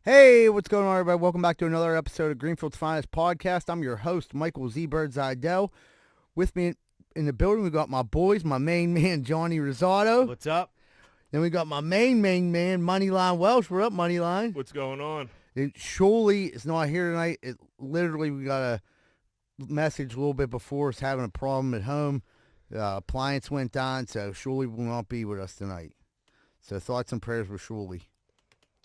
Hey, what's going on, everybody? Welcome back to another episode of Greenfield's Finest Podcast. I'm your host, Michael Z. Birdseye. With me in the building, we got my boys, my main man, Johnny Rosado. What's up? Then we got my main man, Moneyline Welsh. We're up, Moneyline. What's going on? And Sciulli is not here tonight. We got a message a little bit before us having a problem at home. Appliance went down, so Sciulli will not be with us tonight. So thoughts and prayers for Sciulli.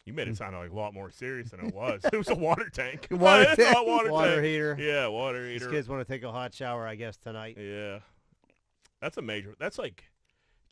You made it sound like a lot more serious than it was. It was a water tank. Water It's tank. not water tank. heater. Yeah, water heater. These kids want to take a hot shower, I guess, tonight. Yeah. That's like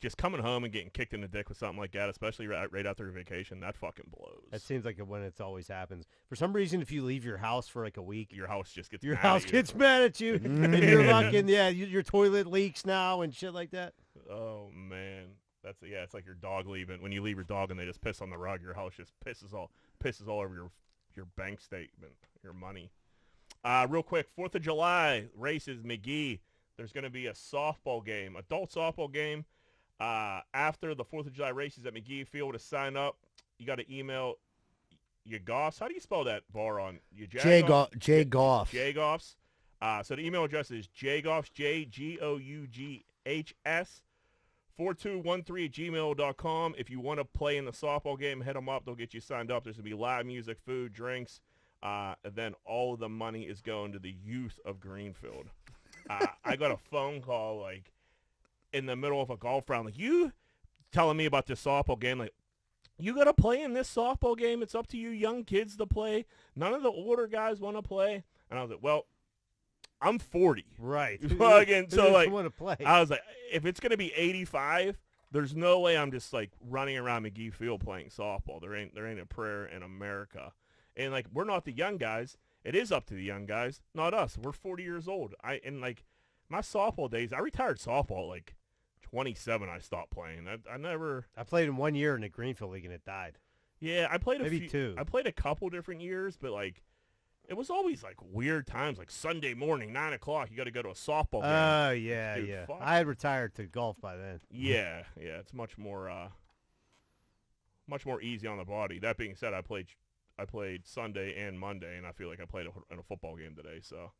just coming home and getting kicked in the dick with something like that, especially right after a vacation. That fucking blows. That seems like when it always happens. For some reason, if you leave your house for like a week, Your house just gets your mad house at you. gets mad at you. And you're fucking, your toilet leaks now and shit like that. Oh, man. It's like your dog leaving. When you leave your dog and they just piss on the rug, your house just pisses all over your bank statement, your money. Real quick, 4th of July, races, McGee. There's going to be a softball game, adult softball game. After the 4th of July races at McGee Field to sign up, you got to email your Goffs. How do you spell that bar on your Jagoffs. Jagoffs. So the email address is jagoffs, JGOUGHS, 4213@gmail.com. If you want to play in the softball game, hit them up. They'll get you signed up. There's going to be live music, food, drinks. And then all of the money is going to the youth of Greenfield. I got a phone call, like, in the middle of a golf round. Like, you telling me about this softball game. Like, you got to play in this softball game. It's up to you young kids to play. None of the older guys want to play. And I was like, well, I'm 40. Right. Again, so like, want to play? I was like, if it's going to be 85, there's no way I'm just like running around McGee Field playing softball. There ain't a prayer in America. And like, we're not the young guys. It is up to the young guys, not us. We're 40 years old. My softball days, I retired softball at like 27. I stopped playing. I played in 1 year in the Greenfield League and it died. Yeah, I played Maybe two. I played a couple different years, but like, it was always like weird times, like Sunday morning, 9 o'clock. You got to go to a softball game. Oh, yeah, Dude, yeah. fuck. I had retired to golf by then. Yeah. It's much more easy on the body. That being said, I played Sunday and Monday, and I feel like I played in a football game today. So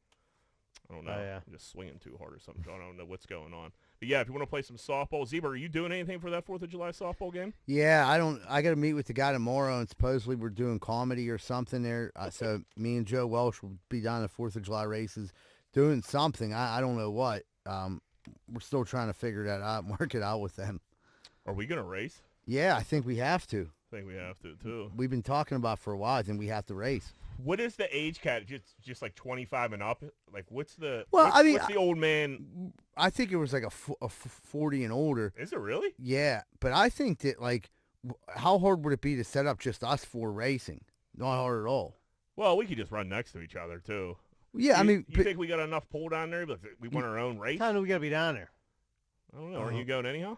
I don't know. Oh, yeah. I'm just swinging too hard or something. I don't know what's going on. But yeah, if you want to play some softball, Zebra, are you doing anything for that 4th of July softball game? Yeah, I got to meet with the guy tomorrow, and supposedly we're doing comedy or something there. So me and Joe Welsh will be down at 4th of July races doing something. I don't know what. We're still trying to figure that out and work it out with them. Are we going to race? Yeah, I think we have to. I think we have to, too. We've been talking about for a while, and we have to race. What is the age cat? Just like 25 and up? Like, what's the old man? I think it was like a 40 and older. Is it really? Yeah, but I think that, like, how hard would it be to set up just us four racing? Not hard at all. Well, we could just run next to each other, too. Yeah, You think we got enough pull down there? But we want our own race? What time do we got to be down there? I don't know. Aren't you going anyhow?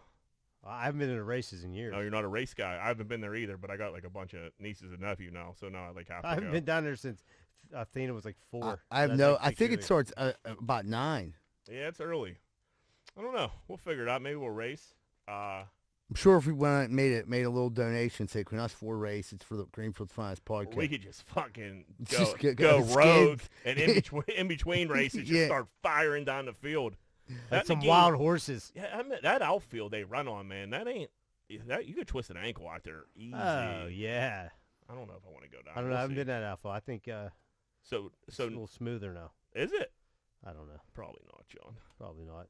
I haven't been in the races in years. No, you're not a race guy. I haven't been there either, but I got like a bunch of nieces and nephews now, so now I like have to I haven't go. been down there since Athena was like 4. I have That's no. like I 6 think years it ago. starts about 9. Yeah, it's early. I don't know. We'll figure it out. Maybe we'll race. I'm sure if we went and made a little donation, say, "Can us four race? It's for the Greenfield's Finest Podcast." We could just fucking Just go rogue, skids. and in between races, Yeah. just start firing down the field. Like some game- wild horses. Yeah, I mean, that outfield they run on, man. That ain't that. You could twist an ankle out there easy. Oh, yeah. I don't know if I want to go down. I don't know. I haven't been that alpha. I think So it's a little smoother now. is it? I don't know. Probably not, John. Probably not.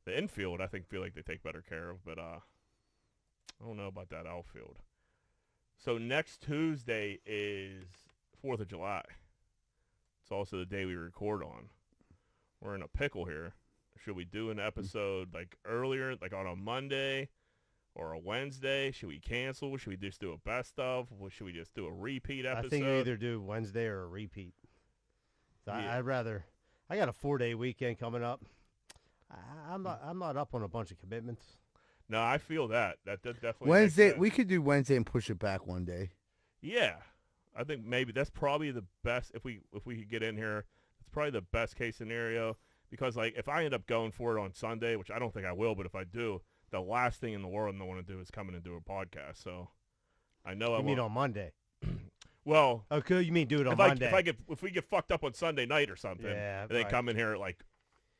The infield, I feel like they take better care of, but I don't know about that outfield. So next Tuesday is 4th of July. It's also the day we record on. We're in a pickle here. Should we do an episode like earlier, like on a Monday or a Wednesday? Should we cancel? Should we just do a best of? Or should we just do a repeat episode? I think you either do Wednesday or a repeat. So Yeah. I'd rather. I got a 4-day weekend coming up. I'm not up on a bunch of commitments. No, I feel that. That definitely Wednesday. makes sense. We could do Wednesday and push it back one day. Yeah, I think maybe that's probably the best if we could get in here. It's probably the best case scenario because like if I end up going for it on Sunday, which I don't think I will, but if I do, the last thing in the world I want to do is come in and do a podcast. So I know I You mean won't. on Monday? Well, Okay, you mean do it on if Monday? if we get fucked up on Sunday night or something, Yeah, and they right. come in here like,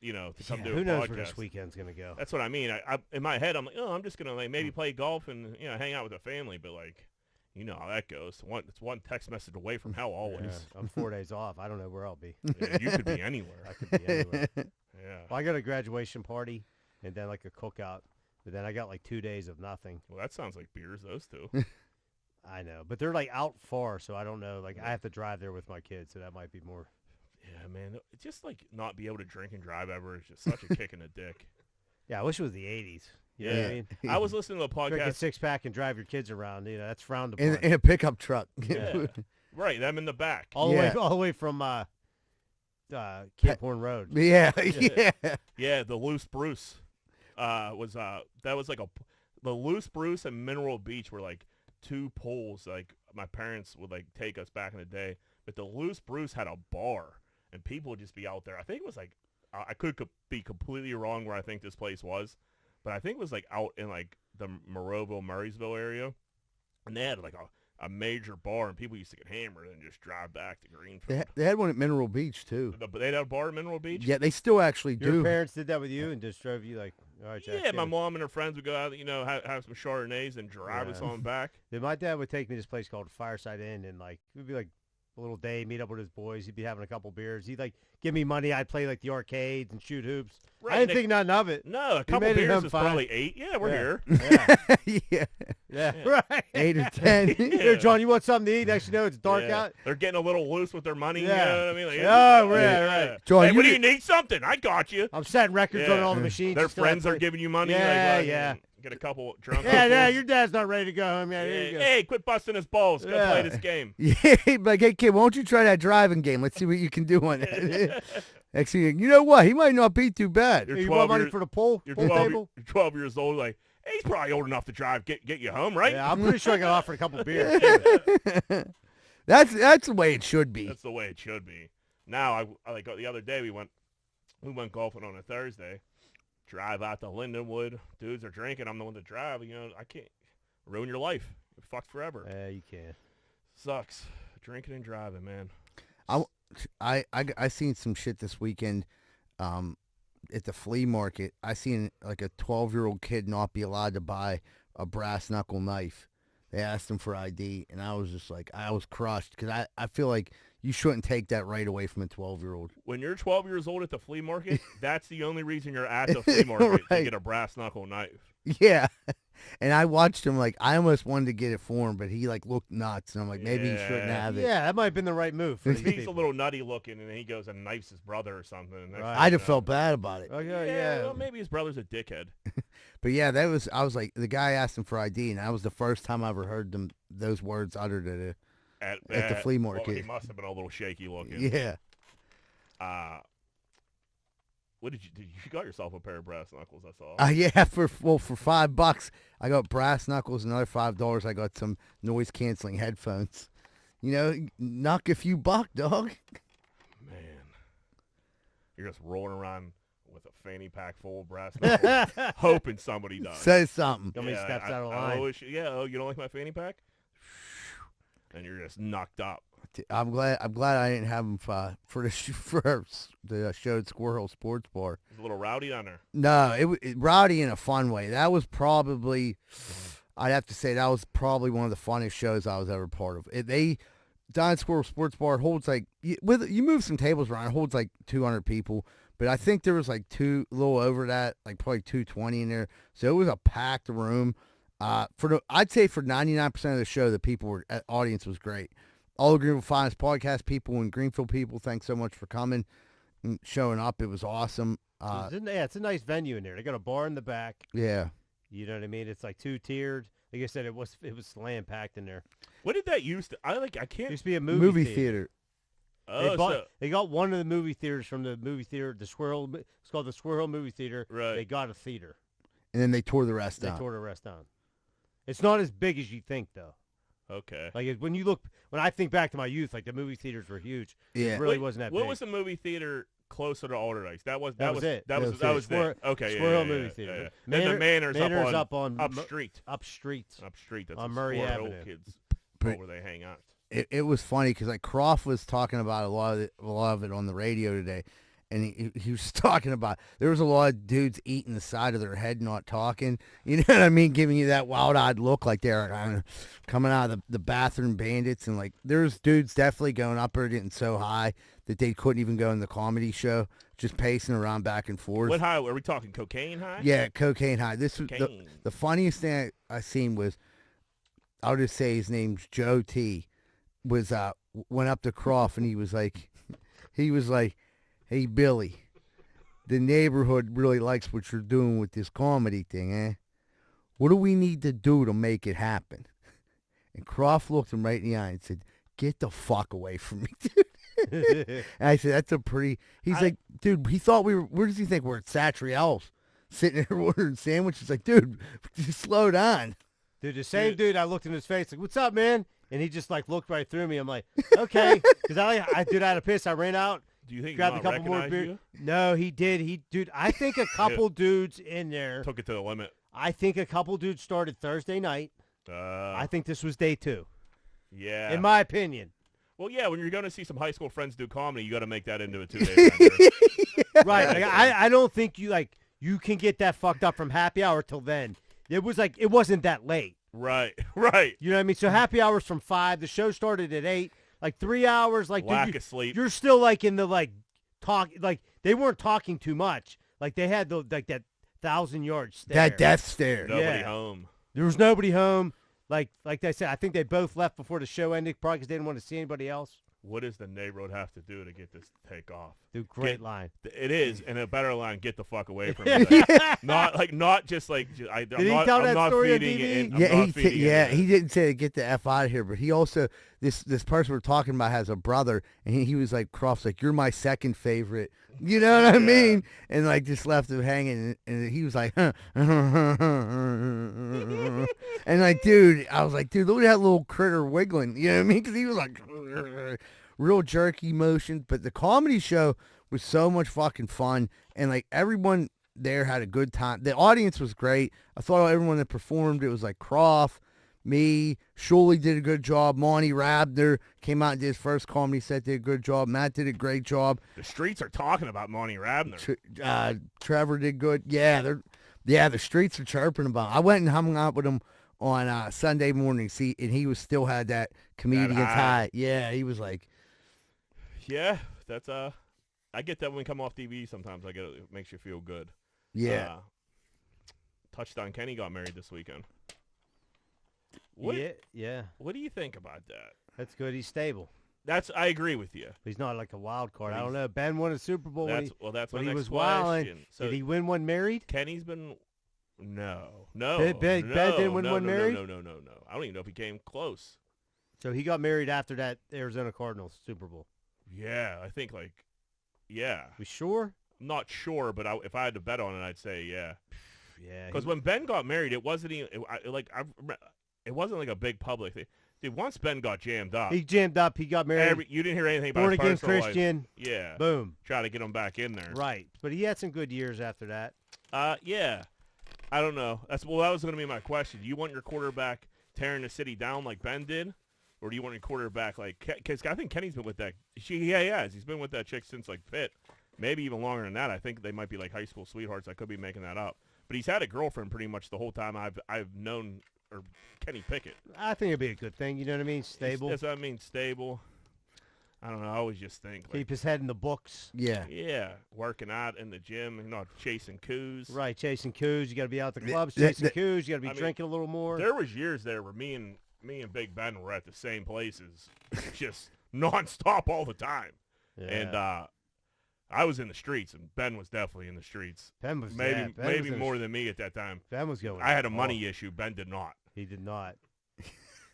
to come do a who knows podcast. where this weekend's gonna go? That's what I mean. I in my head, I'm like, oh, I'm just gonna like maybe play golf and hang out with the family, but like, you know how that goes. It's one text message away from hell always. Yeah, I'm 4 days off. I don't know where I'll be. Yeah, you could be anywhere. I could be anywhere. Yeah. Well, I got a graduation party and then like a cookout, but then I got like 2 days of nothing. Well, that sounds like beers. Those two. I know, but they're like out far, so I don't know. Like I have to drive there with my kids, so that might be more. Yeah, man. It's just like not be able to drink and drive ever is just such a kick in the dick. Yeah, I wish it was the 80s. You know what I mean? I was listening to a Drink a podcast. 6-pack and drive your kids around. You know, that's frowned upon. In a pickup truck. Yeah. Right, them in the back. all the way from Camp Horn Road. Yeah, Yeah. yeah. Yeah, the Loose Bruce was the Loose Bruce and Mineral Beach were like two poles like my parents would like take us back in the day. But the Loose Bruce had a bar and people would just be out there. I think it was like I could be completely wrong where I think this place was, but I think it was like out in like the Moreauville, Murraysville area, and they had like a major bar and people used to get hammered and just drive back to Greenfield. They had one at Mineral Beach too. They had a bar at Mineral Beach? Yeah, they still actually Your do. parents did that with you and just drove you like, all right, Jack. Yeah, my mom and her friends would go out, have some Chardonnays and drive us on back. Then my dad would take me to this place called Fireside Inn, and like it would be like a little day, meet up with his boys. He'd be having a couple beers. He'd like give me money. I'd play like the arcades and shoot hoops. Right, I didn't think nothing of it. No, a He couple made it beers home is fine. probably 8. Yeah, we're here. Yeah, Yeah, yeah, Yeah. right. 8 or 10. Here, John, you want something to eat? Next you know, it's dark Yeah. out. They're getting a little loose with their money. Yeah. You know what I mean? Like, Oh, right. John, hey, you what do did- you need? Something? I got you. I'm setting records on all the machines. Their You still have friends are to- giving you money. Yeah, like, yeah. Get a couple drunk. Yeah, your dad's not ready to go home yet. Here you go. Hey, quit busting his balls. Go Yeah. play this game. Yeah, like, hey kid, why don't you try that driving game? Let's see what you can do on that. Next thing you know what? He might not be too bad. You're Hey, you 12 want money years- for the pool You're pool 12, table? you're 12 years old. Like, hey, he's probably old enough to drive. Get you home, right? Yeah, I'm pretty sure I got offered a couple beers. That's the way it should be. That's the way it should be. Now, I like the other day we went golfing on a Thursday. Drive out to Lindenwood. Dudes are drinking. I'm the one to drive. I can't ruin your life. You're fucked forever. Yeah, you can. Sucks. Drinking and driving, man. I seen some shit this weekend at the flea market. I seen like a 12-year-old kid not be allowed to buy a brass knuckle knife. They asked him for ID, and I was just like, I was crushed because I feel like you shouldn't take that right away from a 12-year-old. When you're 12 years old at the flea market, that's the only reason you're at the flea market, Right. to get a brass knuckle knife. Yeah. And I watched him, like, I almost wanted to get it for him, but he, like, looked nuts. And I'm like, maybe you shouldn't Yeah. have it. Yeah, that might have been the right move. For He's these a people. little nutty looking, and then he goes and knifes his brother or something. And next Right. thing I'd you have know- felt bad about it. Oh, Yeah, yeah. well, maybe his brother's a dickhead. But, yeah, I was like, the guy asked him for ID, and that was the first time I ever heard those words uttered at the flea Well, market. he must have been a little shaky looking. Yeah. What did you got yourself a pair of brass knuckles? I saw. Yeah, for $5, I got brass knuckles. Another $5, I got some noise canceling headphones. Knock a few buck, dog. Man, you're just rolling around with a fanny pack full of brass knuckles, hoping somebody does. Say something. Somebody steps out of line. You don't like my fanny pack? And you're just knocked up. I'm glad I didn't have him for the show at Squirrel Sports Bar. It's a little rowdy down there. No, it rowdy in a fun way. That was probably, I'd have to say, that was probably one of the funnest shows I was ever part of. Down at Squirrel Sports Bar holds like, you move some tables around, it holds like 200 people. But I think there was like a little over that, like probably 220 in there. So it was a packed room. I'd say for 99% of the show, the audience was great. All the Greenfield Finest podcast people and Greenfield people, thanks so much for coming and showing up. It was awesome. It's a nice venue in there. They got a bar in the back. Yeah. You know what I mean? It's like 2-tiered. Like I said, it was slam packed in there. What did that used to? I It can't. used to be a Movie theater. They got one of the movie theaters from the movie theater, the Squirrel. It's called the Squirrel Movie Theater. Right. They got a theater. And then they tore the rest They down. tore the rest down. It's not as big as you think, though. Okay. Like when I think back to my youth, like the movie theaters were huge. Yeah. It really wasn't that What big. was the movie theater closer to Oddities? That was it. That was it. Okay. Squirrel yeah, movie yeah, theater. yeah. Then the Manor's up on up street. Up street. Up street. That's On where Murray the Avenue. old kids But- where they hang out. it was funny because like Croft was talking about a lot of it on the radio today, and he was talking about there was a lot of dudes eating the side of their head, not talking. You know what I mean? Giving you that wild-eyed look like they're coming out of the bathroom bandits, and like there's dudes definitely going up there getting so high that they couldn't even go in the comedy show, just pacing around back and forth. What high are we talking? Cocaine high? Yeah, cocaine high. This was Cocaine. the funniest thing I seen was, I'll just say his name's Joe T. Was went up to Croft and he was like, hey Billy, the neighborhood really likes what you're doing with this comedy thing, eh? What do we need to do to make it happen? And Croft looked him right in the eye and said, get the fuck away from me, dude. And I said, that's a pretty, he's like, dude, he thought where does he think we're at Satriel's? Sitting there ordering sandwiches. Like, dude, just slow down. Dude, the same dude, I looked in his face like, what's up, man? And he just like looked right through me. I'm like, okay. Because I had a piss. I ran out. Do you think grabbed he a couple more beers? you? No, he did. Dude, I think a couple dudes in there. Took it to the limit. I think a couple dudes started Thursday night. I think this was day 2. Yeah. In my opinion. Well, yeah, when you're going to see some high school friends do comedy, you got to make that into a 2-day bender. Right. Like, I don't think you can get that fucked up from happy hour till then. It wasn't that late. Right. You know what I mean? So happy hours from 5. The show started at 8. Like 3 hours. Like lack dude, of sleep. You're still like in the like talk. Like they weren't talking too much. Like they had that 1,000-yard stare. That death stare. Nobody home. There was nobody home. Like I said, I think they both left before the show ended, probably because they didn't want to see anybody else. What does the neighborhood have to do to get this to take off? Dude, great line. It is, and a better line. Get the fuck away from me. Not just like. Did he tell that story on TV? He didn't say get the F out of here, but he also this person we're talking about has a brother, and he was like Croft's like, you're my second favorite. You know what I mean? And like just left him hanging, and he was like, huh. And like, dude, I was like, dude, look at that little critter wiggling. You know what I mean? Because he was like, real jerky motion. But the comedy show was so much fucking fun, and like everyone there had a good time. The audience was great. I thought everyone that performed, it was like Croft, me, Sciulli did a good job. Monty Rabner came out and did his first comedy set, did a good job. Matt did a great job. The streets are talking about Monty Rabner. Trevor did good. The streets are chirping about him. I went and hung out with him on Sunday morning, and he was still had that comedian's high. Yeah, he was like, yeah, that's I get that when we come off TV sometimes. I get it makes you feel good. Yeah. Touchdown Kenny got married this weekend. Yeah. What do you think about that? That's good. He's stable. I agree with you. He's not like a wild card. I don't know. Ben won a Super Bowl that's when my he next was wilding. question. So did he win one married? Kenny's been no. Ben didn't win one married? No. I don't even know if he came close. So he got married after that Arizona Cardinals Super Bowl. Yeah, I think yeah. We sure? I'm not sure, but if I had to bet on it, I'd say yeah. Yeah. Because when Ben got married, it wasn't even it wasn't like a big public thing. Dude, once Ben got jammed up. He jammed up. He got married. You didn't hear anything about born his again personal Christian. life. Yeah. Boom. Try to get him back in there. Right. But he had some good years after that. Yeah. I don't know. That was going to be my question. Do you want your quarterback tearing the city down like Ben did? Or do you want your quarterback because I think Kenny's been with that. He has. He's been with that chick since like Pitt. Maybe even longer than that. I think they might be like high school sweethearts. I could be making that up. But he's had a girlfriend pretty much the whole time I've known Kenny Pickett. I think it'd be a good thing. You know what I mean? Stable. That's what I mean. Stable. I don't know. I always just think. Keep his head in the books. Yeah. Yeah. Working out in the gym. Not chasing coos. Right. Chasing coos. You got to be out the clubs chasing coos. You got to be drinking a little more. There was years there where me and Big Ben were at the same places, just nonstop all the time. Yeah. And I was in the streets, and Ben was definitely in the streets. Ben was maybe more than me at that time. Ben was going. I had a money issue. Ben did not. He did not.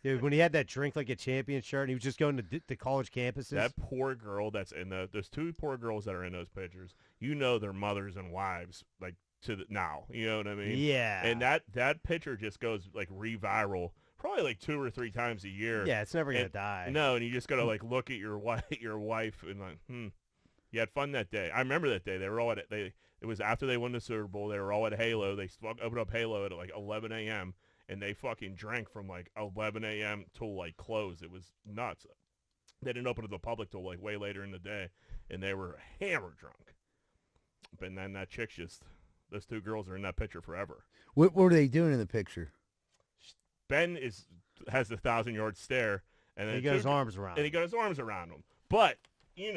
Dude, when he had that drink like a champion shirt, and he was just going to college campuses. That poor girl that's in those two poor girls that are in those pictures. You know, their mothers and wives like now. You know what I mean? Yeah. And that picture just goes like reviral. Probably like 2 or 3 times a year. Yeah, it's never gonna die. No, and you just gotta like look at your wife and like, you had fun that day. I remember that day. They were all it was after they won the Super Bowl. They were all at Halo. They opened up Halo at like 11 a.m. and they fucking drank from like 11 a.m. till like close. It was nuts. They didn't open to the public till like way later in the day, and they were hammer drunk. But then that chick those two girls are in that picture forever. What were they doing in the picture? Ben has the 1,000-yard stare, and then he got his arms around. And he got his arms around him. But he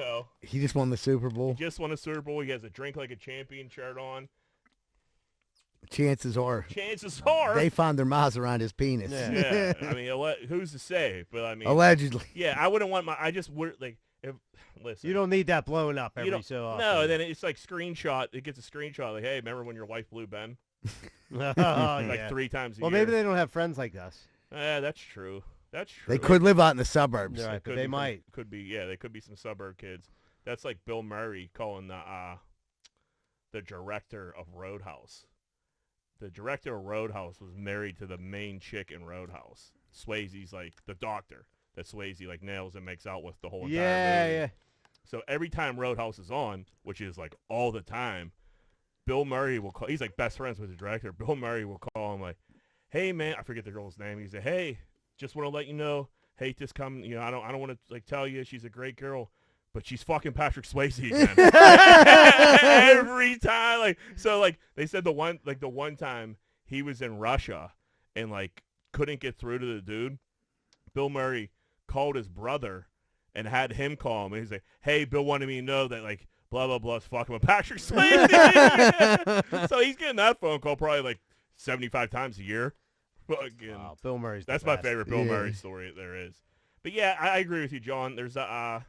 just won the Super Bowl. He just won a Super Bowl. He has a drink like a champion shirt on. Chances are they found their mouths around his penis. Yeah. I mean, who's to say? But I mean, allegedly. Yeah, I wouldn't want I just would like. Listen, you don't need that blowing up every so often. No, then it's like screenshot. It gets a screenshot like, hey, remember when your wife blew Ben? Like 3 times a year. Well, maybe they don't have friends like us. That's true. That's true. They could live out in the suburbs. Right, but they might. Could be. Yeah, they could be some suburb kids. That's like Bill Murray calling the director of Roadhouse. The director of Roadhouse was married to the main chick in Roadhouse. Swayze's like the doctor that Swayze like nails and makes out with the whole entire movie. Yeah. So every time Roadhouse is on, which is like all the time, Bill Murray will call. He's like best friends with the director. Bill Murray will call him like, "Hey man," I forget the girl's name. He said, "Hey, just want to let you know, hate this come. I don't want to like tell you she's a great girl, but she's fucking Patrick Swayze again." Every time, like they said the one time he was in Russia and like couldn't get through to the dude, Bill Murray called his brother and had him call him, and he's like, "Hey, Bill wanted me to know that like blah blah blah's fucking with Patrick Swayze." So he's getting that phone call probably like 75 times a year. Wow, Bill Murray's that's my favorite Bill Murray story there is. But yeah, I agree with you, John. There's I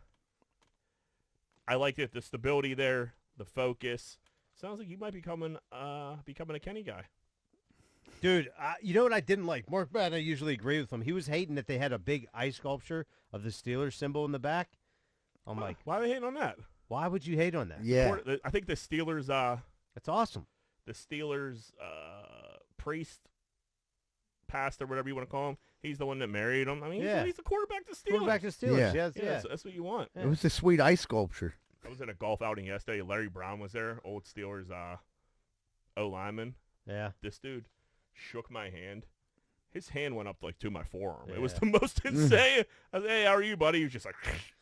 like it, the stability there, the focus. Sounds like you might be becoming a Kenny guy. Dude, you know what I didn't like? Mark Bad, I usually agree with him. He was hating that they had a big ice sculpture of the Steelers symbol in the back. I'm like, why are they hating on that? Why would you hate on that? Yeah. I think the Steelers that's awesome. The Steelers priest, pastor, whatever you want to call him, he's the one that married him. I mean, he's the quarterback to Steelers. Quarterback to Steelers, yeah. That's what you want. It was a sweet ice sculpture. I was at a golf outing yesterday. Larry Brown was there, old Steelers O-lineman. Yeah. This dude shook my hand. His hand went up like to my forearm. Yeah. It was the most insane. I was like, "Hey, how are you, buddy?" He was just like,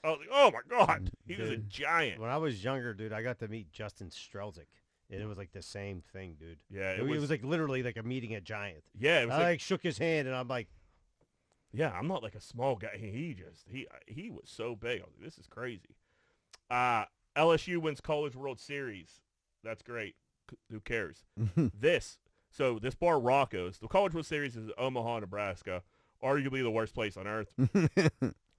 I was like, "Oh my god, he was a giant." When I was younger, dude, I got to meet Justin Strelzik, and it was like the same thing, dude. Yeah, it was like literally like a meeting at Giant. Yeah, it was I like shook his hand, and I'm like, "Yeah, I'm not like a small guy." He was so big. I was like, "This is crazy." LSU wins College World Series. That's great. Who cares? This bar Rocco's, the College World Series is Omaha, Nebraska, arguably the worst place on earth. I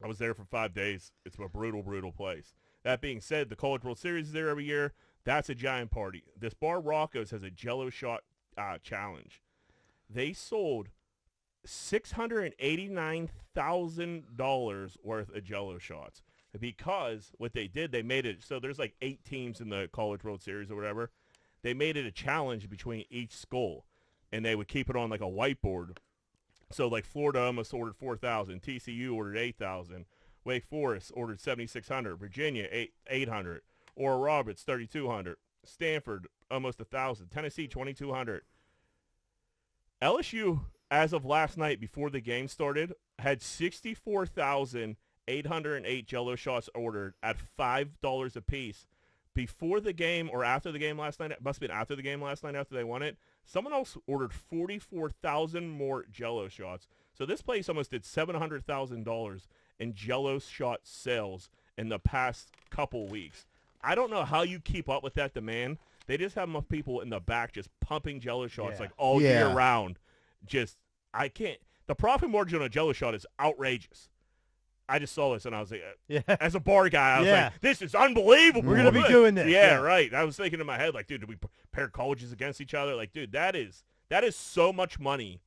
was there for 5 days. It's a brutal, brutal place. That being said, the College World Series is there every year. That's a giant party. This bar Rocco's has a Jello shot challenge. They sold $689,000 worth of Jello shots because what they did, they made it so there's like 8 teams in the College World Series or whatever. They made it a challenge between each school, and they would keep it on like a whiteboard. So like Florida almost ordered 4,000, TCU ordered 8,000, Wake Forest ordered 7,600, Virginia 800, Oral Roberts 3,200, Stanford almost 1,000, Tennessee 2,200. LSU, as of last night before the game started, had 64,808 Jello shots ordered at $5 a piece. Before the game or after the game last night, it must have been after the game last night after they won it, someone else ordered 44,000 more Jello shots. So this place almost did $700,000 in Jello shot sales in the past couple weeks. I don't know how you keep up with that demand. They just have enough people in the back just pumping Jello shots like all year round. I can't. The profit margin on a Jello shot is outrageous. I just saw this, and I was like, as a bar guy, I was like, this is unbelievable. We're going to be doing this. Yeah, right. I was thinking in my head, like, dude, did we pair colleges against each other? Like, dude, that is so much money.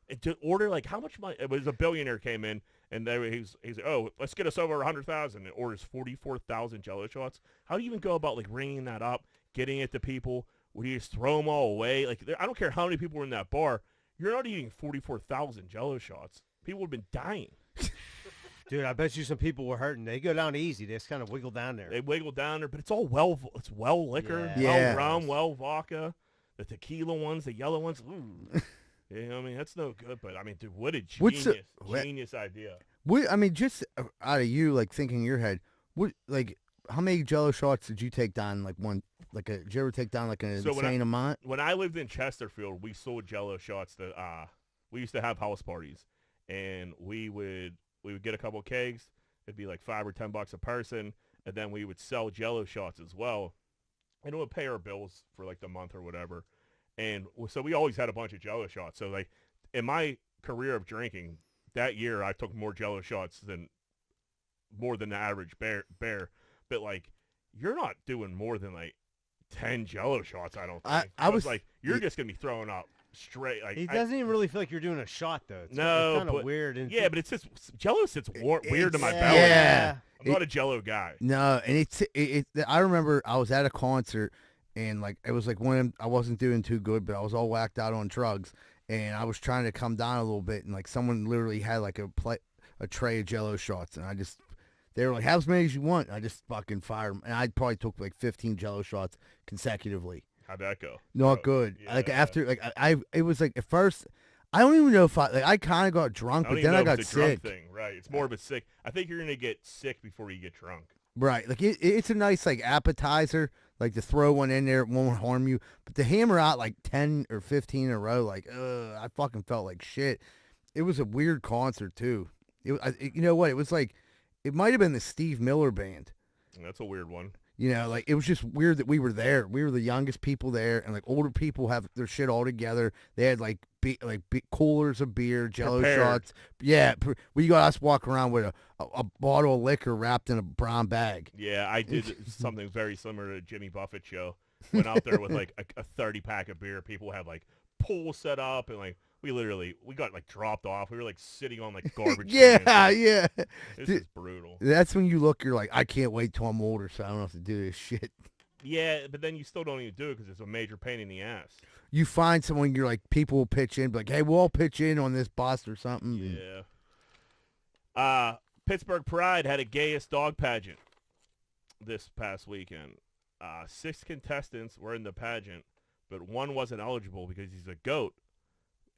And to order, like, how much money? It was a billionaire came in, and he's like, oh, let's get us over 100,000, and orders 44,000 Jello shots. How do you even go about, like, ringing that up, getting it to people? Would you just throw them all away? Like, I don't care how many people were in that bar. You're not eating 44,000 Jello shots. People would have been dying. Dude, I bet you some people were hurting. They go down easy. They just kind of wiggle down there. They wiggle down there, but it's all well liquored, well rum, well vodka. The tequila ones, the yellow ones. Ooh. You know what I mean? That's no good. But I mean, dude, what a What's genius idea. I mean, just out of you, like thinking in your head, how many Jello shots did you take down? Did you ever take down like an insane amount? When I lived in Chesterfield, we sold Jello shots that we used to have house parties, and we would get a couple of kegs. It'd be like $5 or $10 a person, and then we would sell Jello shots as well, and it would pay our bills for like the month or whatever. And so we always had a bunch of Jello shots. So like in my career of drinking that year, I took more Jello shots than the average bear. But like you're not doing more than like 10 Jello shots. I don't think. I was like, you're just gonna be throwing up straight. Like he doesn't even really feel like you're doing a shot though. It's kind of weird. And yeah, but it's just Jello sits weird in my belly. Yeah, I'm not a Jello guy. No, and I remember I was at a concert and like it was like when I wasn't doing too good, but I was all whacked out on drugs, and I was trying to come down a little bit, and like someone literally had like a tray of Jello shots, and they were like, have as many as you want. I just fucking fired them. And I probably took like 15 Jello shots consecutively. How'd that go? Not good. Yeah. Like after, like it was like at first, I don't even know if I kind of got drunk, but then I got sick. Thing, right? It's more of a sick. I think you're gonna get sick before you get drunk. Right. Like it's a nice like appetizer, like to throw one in there, it won't harm you. But to hammer out like 10 or 15 in a row, like, I fucking felt like shit. It was a weird concert too. You know what? It was like. It might have been the Steve Miller Band. That's a weird one. You know, like it was just weird that we were there. We were the youngest people there, and like older people have their shit all together. They had like coolers of beer, Jello shots. Yeah, we got us walking around with a bottle of liquor wrapped in a brown bag. Yeah, I did something very similar to a Jimmy Buffett show. Went out there with like a 30-pack of beer. People had like pools set up, and like we got like dropped off. We were like sitting on like garbage. Yeah. This is brutal. That's when you're like, I can't wait till I'm older so I don't have to do this shit. Yeah, but then you still don't even do it because it's a major pain in the ass. You find someone, you're like, people will pitch in, like, hey, we'll all pitch in on this bus or something. Yeah. Pittsburgh Pride had a Gayest dog pageant this past weekend. 6 contestants were in the pageant, but one wasn't eligible because he's a goat.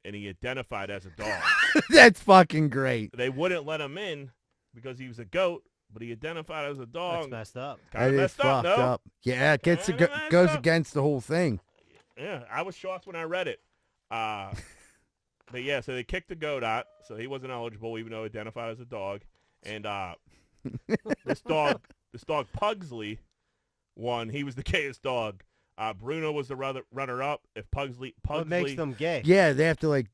And he identified as a dog. That's fucking great. They wouldn't let him in because he was a goat, but he identified as a dog. That's messed up. Kind of messed up, no? Up. Yeah, it goes against the whole thing. Yeah, I was shocked when I read it. But yeah, so they kicked the goat out, so he wasn't eligible, even though he identified as a dog. And this dog Pugsley won. He was the gayest dog. Bruno was the runner-up. If Pugsley, what makes them gay? Yeah, they have to like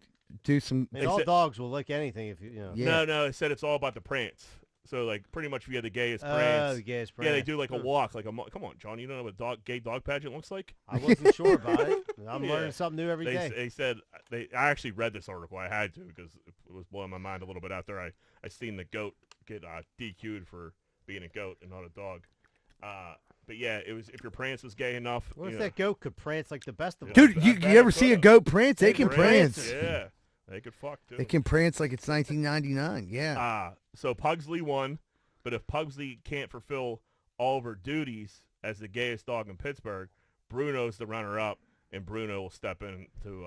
do some. I mean, all dogs will lick anything if you know. Yeah. No, it said it's all about the prance. So like pretty much if you had the gayest prance. The gayest prance. Yeah, they do like a walk, like come on, John, you don't know what a gay dog pageant looks like? I wasn't sure about it. I'm learning something new every day. They said I actually read this article. I had to because it was blowing my mind a little bit after I seen the goat get DQ'd for being a goat and not a dog. But yeah, it was if your prance was gay enough. What if that goat could prance like the best of us? Dude, you ever see a goat prance? They can prance. Yeah, they could fuck too. They can prance like it's 1999. Yeah. So Pugsley won, but if Pugsley can't fulfill all of her duties as the gayest dog in Pittsburgh, Bruno's the runner-up, and Bruno will step in to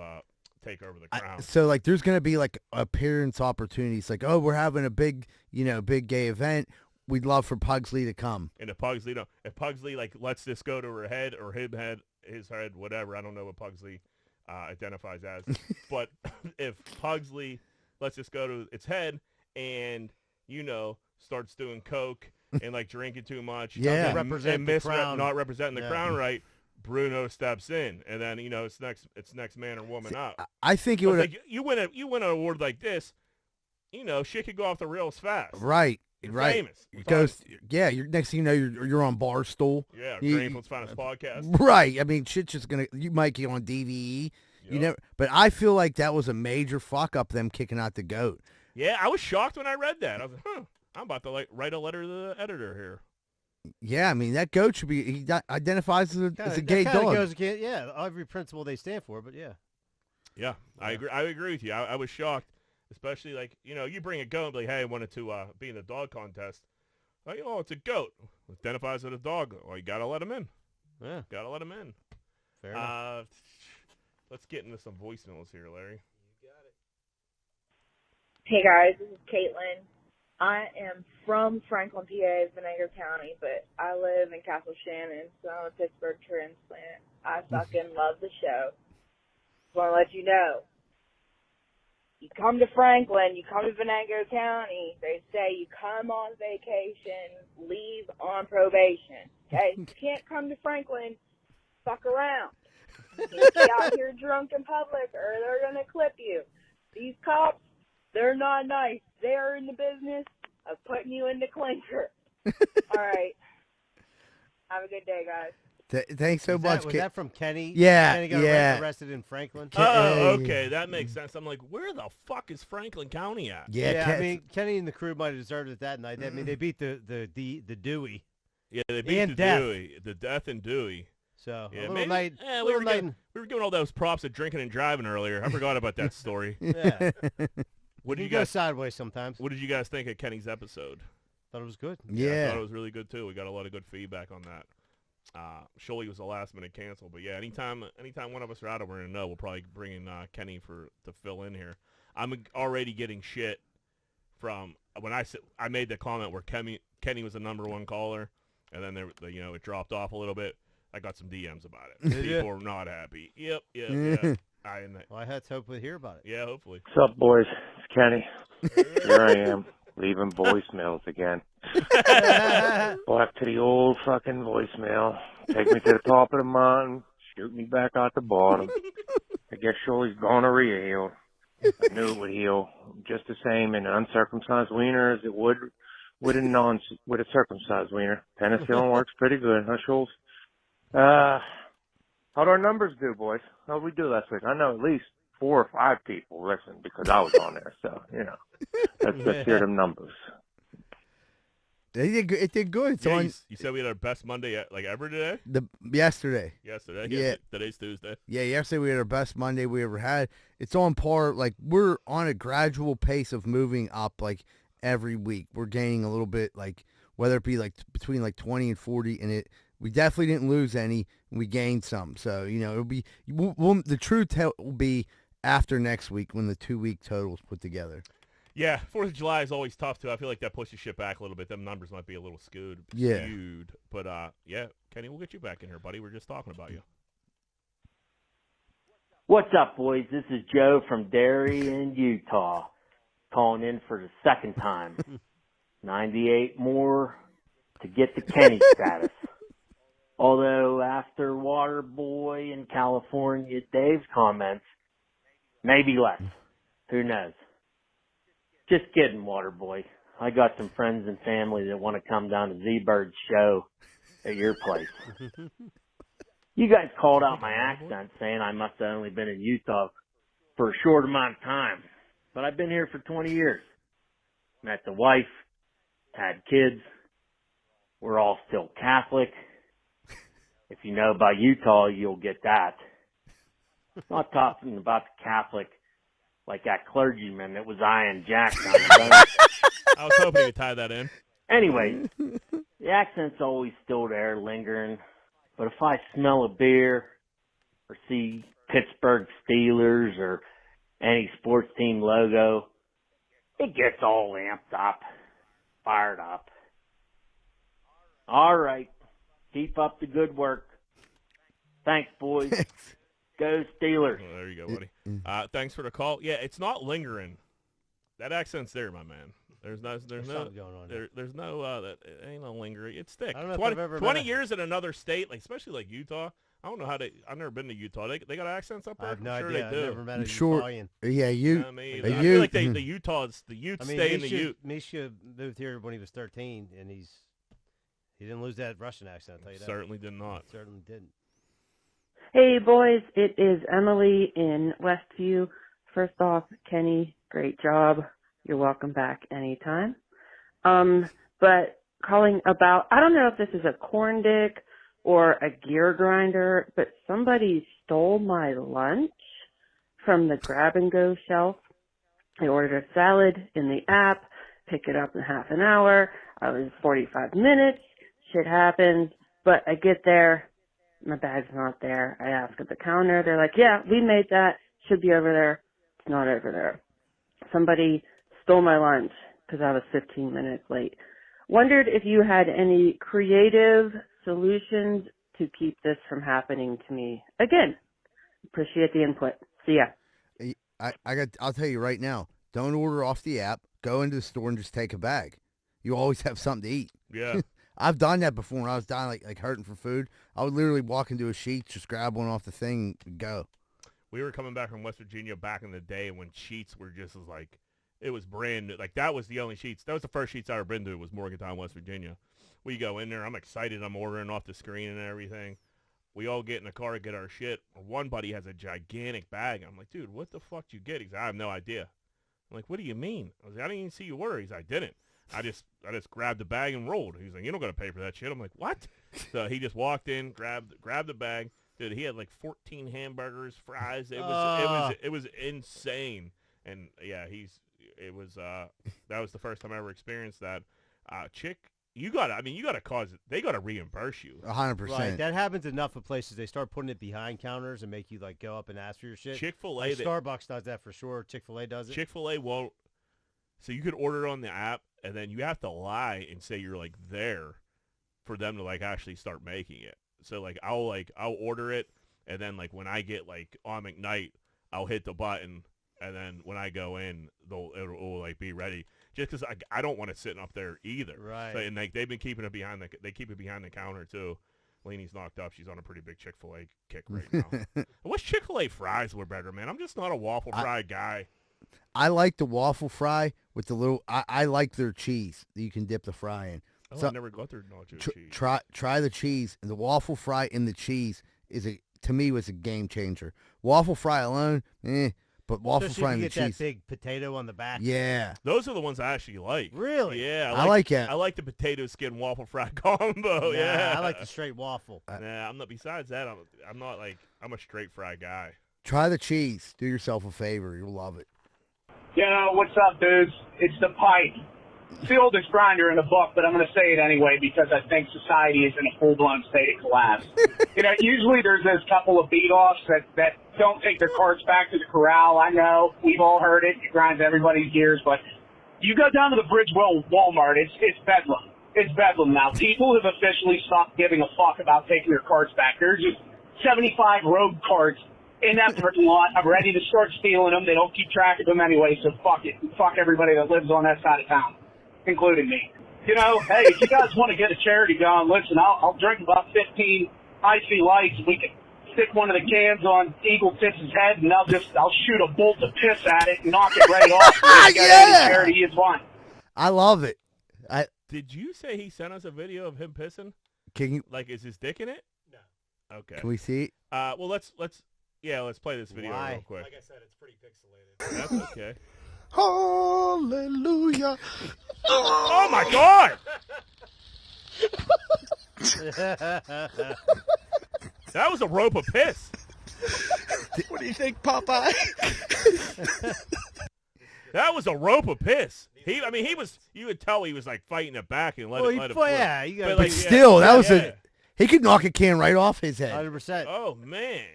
take over the crown. So like, there's gonna be like appearance opportunities. Like, oh, we're having a big gay event. We'd love for Pugsley to come. And if Pugsley like lets this go to her head or his head, whatever, I don't know what Pugsley identifies as, but if Pugsley lets this go to its head and starts doing coke and like drinking too much, yeah, not representing the crown right, Bruno steps in, and then it's next man or woman up. I think it would. Like, you win an award like this, shit could go off the rails fast. Right. You're right. famous. It goes, you're next thing you know, you're on Barstool. Yeah, Greenfield's finest podcast. Right. I mean, shit's just you might get on DVE. Yep. But I feel like that was a major fuck up, them kicking out the goat. Yeah, I was shocked when I read that. I was like, I'm about to write a letter to the editor here. Yeah, I mean, that goat should be, he identifies as a gay dog. Goes against, every principle they stand for, but yeah. Yeah, I agree with you. I was shocked. Especially like, you bring a goat and be like, hey, I wanted to be in the dog contest. Like, oh, it's a goat. Identifies as a dog. Well, you got to let him in. Yeah. Got to let him in. Fair enough. Let's get into some voicemails here, Larry. You Hey guys, this is Caitlin. I am from Franklin, PA, Venango County, but I live in Castle Shannon, so I'm a Pittsburgh transplant. I fucking love the show. Just want to let you know. You come to Franklin, you come to Venango County, they say you come on vacation, leave on probation. Okay? You can't come to Franklin, fuck around. You can't be out here drunk in public or they're going to clip you. These cops, they're not nice. They are in the business of putting you in the clinker. All right. Have a good day, guys. Thanks so much. Was that from Kenny? Yeah, Kenny got arrested in Franklin? Oh, okay. That makes sense. I'm like, where the fuck is Franklin County at? Yeah, I mean, Kenny and the crew might have deserved it that night. I mean, they beat the Dewey. Yeah, they beat Dewey. The Death and Dewey. So, yeah, we were giving all those props of drinking and driving earlier. I forgot about that story. Yeah. What did you guys go sideways sometimes? What did you guys think of Kenny's episode? Thought it was good. Yeah. I thought it was really good too. We got a lot of good feedback on that. Sciulli was a last minute cancel, but yeah, anytime one of us are out, we're gonna know. We'll probably bring in Kenny to fill in here. I'm already getting shit from when I made the comment where Kenny was the #1 caller, and then it dropped off a little bit. I got some DMs about it. People were not happy. Yep. I had to hopefully hear about it. Yeah, hopefully. What's up, boys? It's Kenny. Here I am, leaving voicemails again. Back to the old fucking voicemail. Take me to the top of the mountain, shoot me back out the bottom. I guess Shirley's gonorrhea healed. I knew it would heal just the same in an uncircumcised wiener as it would with a circumcised wiener. Penicillin works pretty good, huh, Schultz? How'd our numbers do, boys? How'd we do last week? I know at least 4 or 5 people listened because I was on there. So, let's hear them numbers. It did good. Yeah, you said we had our best Monday ever today? Yesterday. Yesterday? Yeah. Today's Tuesday. Yeah, yesterday we had our best Monday we ever had. It's on par. Like, we're on a gradual pace of moving up, like, every week. We're gaining a little bit, like, whether it be, like, between, like, 20 and 40, and we definitely didn't lose any. We gained some. So, it'll be the true tell will be after next week when the 2-week totals put together. Yeah, 4th of July is always tough, too. I feel like that pushes shit back a little bit. Them numbers might be a little skewed. But, yeah, Kenny, we'll get you back in here, buddy. We're just talking about you. What's up, boys? This is Joe from Darien, Utah, calling in for the second time. 98 more to get the Kenny status. Although after Waterboy in California, Dave's comments, maybe less. Who knows? Just kidding, Waterboy. I got some friends and family that want to come down to Z-Bird's show at your place. You guys called out my accent, saying I must have only been in Utah for a short amount of time. But I've been here for 20 years. Met the wife, had kids. We're all still Catholic. If you know about Utah, you'll get that. Not talking about the Catholic like that clergyman that was eyeing Jack on the boat. I was hoping you could tie that in. Anyway, the accent's always still there, lingering. But if I smell a beer or see Pittsburgh Steelers or any sports team logo, it gets all amped up, fired up. All right. Keep up the good work. Thanks, boys. Go Steelers. Well, there you go, buddy. Thanks for the call. Yeah, it's not lingering. That accent's there, my man. There's no going on there's no that it ain't no lingering. It's thick. I don't know 20, if I've ever 20 years in another state, like especially like Utah. I don't know how I've never been to Utah. They got accents up there. I have no I'm sure idea. They do. I've never met a Utalian. Yeah, I feel like the Utes stay in the Ute. Misha moved here when he was 13, and he didn't lose that Russian accent. I'll tell you that. Certainly did not. Certainly didn't. Hey, boys. It is Emily in Westview. First off, Kenny, great job. You're welcome back anytime. But calling about, I don't know if this is a corn dick or a gear grinder, but somebody stole my lunch from the grab-and-go shelf. I ordered a salad in the app, pick it up in half an hour. I was 45 minutes. Shit happens. But I get there. My bag's not there. I ask at the counter. They're like, yeah, we made that. Should be over there. It's not over there. Somebody stole my lunch because I was 15 minutes late. Wondered if you had any creative solutions to keep this from happening to me again. Appreciate the input. See ya. I'll tell you right now, don't order off the app. Go into the store and just take a bag. You always have something to eat. Yeah. I've done that before when I was dying, like hurting for food. I would literally walk into a Sheetz, just grab one off the thing and go. We were coming back from West Virginia back in the day when Sheetz were just like, it was brand new. Like, that was the only Sheetz. That was the first Sheetz I ever been to, was Morgantown, West Virginia. We go in there. I'm excited. I'm ordering off the screen and everything. We all get in the car, get our shit. One buddy has a gigantic bag. I'm like, dude, what the fuck did you get? He's like, I have no idea. I'm like, what do you mean? I was like, I didn't even see you order. He's like, I didn't. I just grabbed the bag and rolled. He's like, you don't got to pay for that shit. I'm like, what? So he just walked in, grabbed the bag. Dude, he had like 14 hamburgers, fries. It was insane. And yeah, that was the first time I ever experienced that. Chick, you gotta cause it. They gotta reimburse you. 100%. Right, that happens enough of places. They start putting it behind counters and make you like go up and ask for your shit. Chick-fil-A, Starbucks does that for sure. Chick-fil-A does it. Chick-fil-A won't. So you could order it on the app, and then you have to lie and say you're like there for them to like actually start making it. So like I'll order it, and then like when I get like on McKnight, I'll hit the button, and then when I go in, it'll like be ready. Just because I don't want it sitting up there either. Right. So, and they've been keeping it they keep it behind the counter too. Lainey's knocked up. She's on a pretty big Chick-fil-A kick right now. I wish Chick-fil-A fries were better, man. I'm just not a waffle fry guy. I like the waffle fry with the little. I like their cheese that you can dip the fry in. Oh, So, I never got their nacho cheese. Try the cheese, and the waffle fry in the cheese to me was a game changer. Waffle fry alone, but waffle Especially fry if in you the get cheese. that big potato on the back. Yeah, Those are the ones I actually like. Really? Yeah, I like it. I like the potato skin waffle fry combo. Nah, Yeah, I like the straight waffle. Nah, I'm not. Besides that, I'm not like I'm a straight fry guy. try the cheese. Do yourself a favor. You'll love it. Yo, what's up, dudes? It's the pipe. It's the oldest grinder in the book, but I'm going to say it anyway because I think society is in a full-blown state of collapse. Usually there's those couple of beat-offs that don't take their carts back to the corral. I know. We've all heard it. It grinds everybody's gears. But you go down to the Bridgewell Walmart, it's bedlam. It's bedlam now. People have officially stopped giving a fuck about taking their carts back. There's just 75 rogue carts in that parking lot. I'm ready to start stealing them. They don't keep track of them anyway, so fuck it. Fuck everybody that lives on that side of town, including me. Hey, if you guys want to get a charity going, listen, I'll drink about 15 icy lights. We can stick one of the cans on Eagle Tits' head, and I'll shoot a bolt of piss at it and knock it right off. Yeah! Any charity you want. I love it. Did you say he sent us a video of him pissing? Can you? Like, is his dick in it? No. Okay. Can we see it? Well, let's play this video real quick. Like I said, it's pretty pixelated. That's okay. Hallelujah. Oh my God! That was a rope of piss. What do you think, Popeye? That was a rope of piss. He was. You could tell he was like fighting it back and let it flip. Yeah, you got. But still, that was he could knock a can right off his head. 100%. Oh man,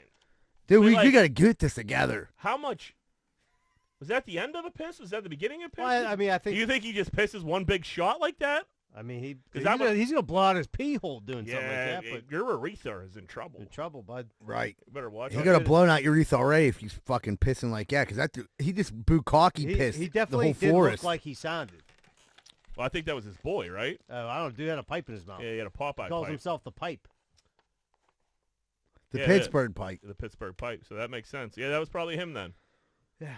Dude, we got to get this together. how much? Was that the end of a piss? Was that the beginning of piss? Well, I mean, I Do think. you think he just pisses one big shot like that? I mean, he's that gonna blow out his pee hole doing something Yeah, like that. But your urethra is in trouble. in trouble, bud. Right. You better watch He out. could have blown out your urethra already if he's fucking pissing like that, because that dude, he just bukkake pissed He the definitely whole did forest. look like he sounded. Well, I think that was his boy, right? Oh, I don't. Dude had a pipe in his mouth. Yeah, he had a Popeye He calls pipe. himself the pipe. The Yeah, Pittsburgh pipe. The Pittsburgh pipe. So that makes sense. Yeah, that was probably him then. Yeah.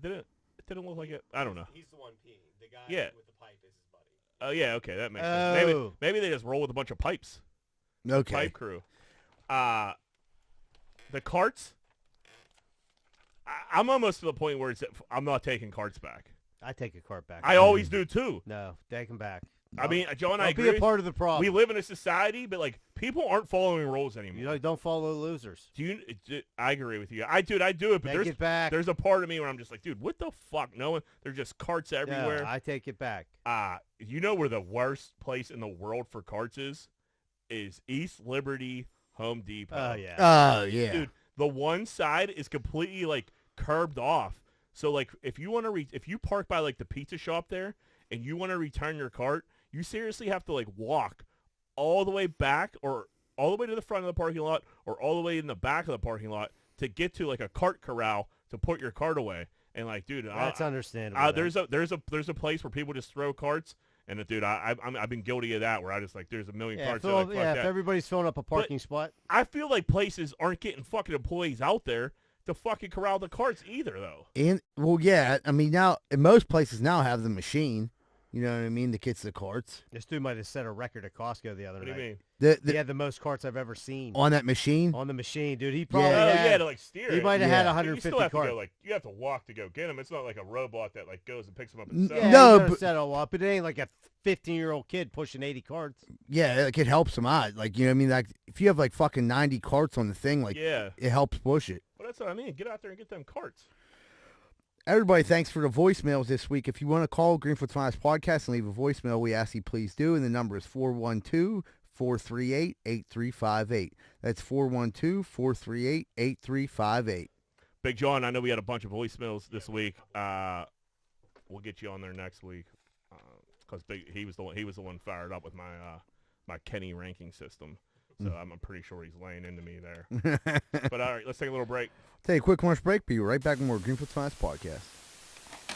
But it didn't look like it. I don't know. He's the one peeing. The guy with the pipe is his buddy. Oh yeah, okay, that makes sense. Oh. Maybe they just roll with a bunch of pipes. Okay. Pipe crew. The carts. I'm almost to the point where I'm not taking carts back. I take a cart back. I always do too. No, take him back. I mean, Joe and I Don't agree. be a part of the problem. We live in a society, but like people aren't following rules anymore. You know, don't follow losers. I agree with you. I do it, but Take it back. there's a part of me where I'm just like, dude, what the fuck? No one. There's just carts No, everywhere. I take it back. You know where the worst place in the world for carts is East Liberty Home Depot. Oh yeah. Oh, yeah. Dude, the one side is completely like curbed off. So like if you want to if you park by like the pizza shop there and you want to return your cart, you seriously have to like walk all the way back or all the way to the front of the parking lot or all the way in the back of the parking lot to get to like a cart corral to put your cart away. And like, dude, That's understandable. there's a place where people just throw carts. And dude, I've been guilty of that where I just like there's a million carts. Like, if everybody's filling up a parking spot. I feel like places aren't getting fucking employees out there to fucking corral the carts either, though. And well, yeah, I mean now most places now have the machine. You know what I mean? That gets the carts. This dude might have set a record at Costco the other night. What do you mean? He had the most carts I've ever seen. On that machine? On the machine, dude. He probably to like steer He it. might have had 150 you still have carts. to go, like, you have to walk to go get them. It's not like a robot that like goes and picks them up and sells. Yeah, No, but but set all up. But it ain't like a 15-year-old kid pushing 80 carts. yeah, like it helps them out. Like you know what I mean? Like if you have like fucking 90 carts on the thing, like Yeah. it helps push it. Well, that's what I mean. Get out there and get them carts. Everybody, thanks for the voicemails this week. If you want to call Greenfield's Finest Podcast and leave a voicemail, we ask you please do. And the number is 412-438-8358. That's 412-438-8358. Big John, I know we had a bunch of voicemails this week. We'll get you on there next week because he was the one fired up with my Kenny ranking system. So I'm pretty sure he's laying into me there. But all right, let's take a little break. Take a quick commercial break. Be right back with more Greenfield's Finest Podcast.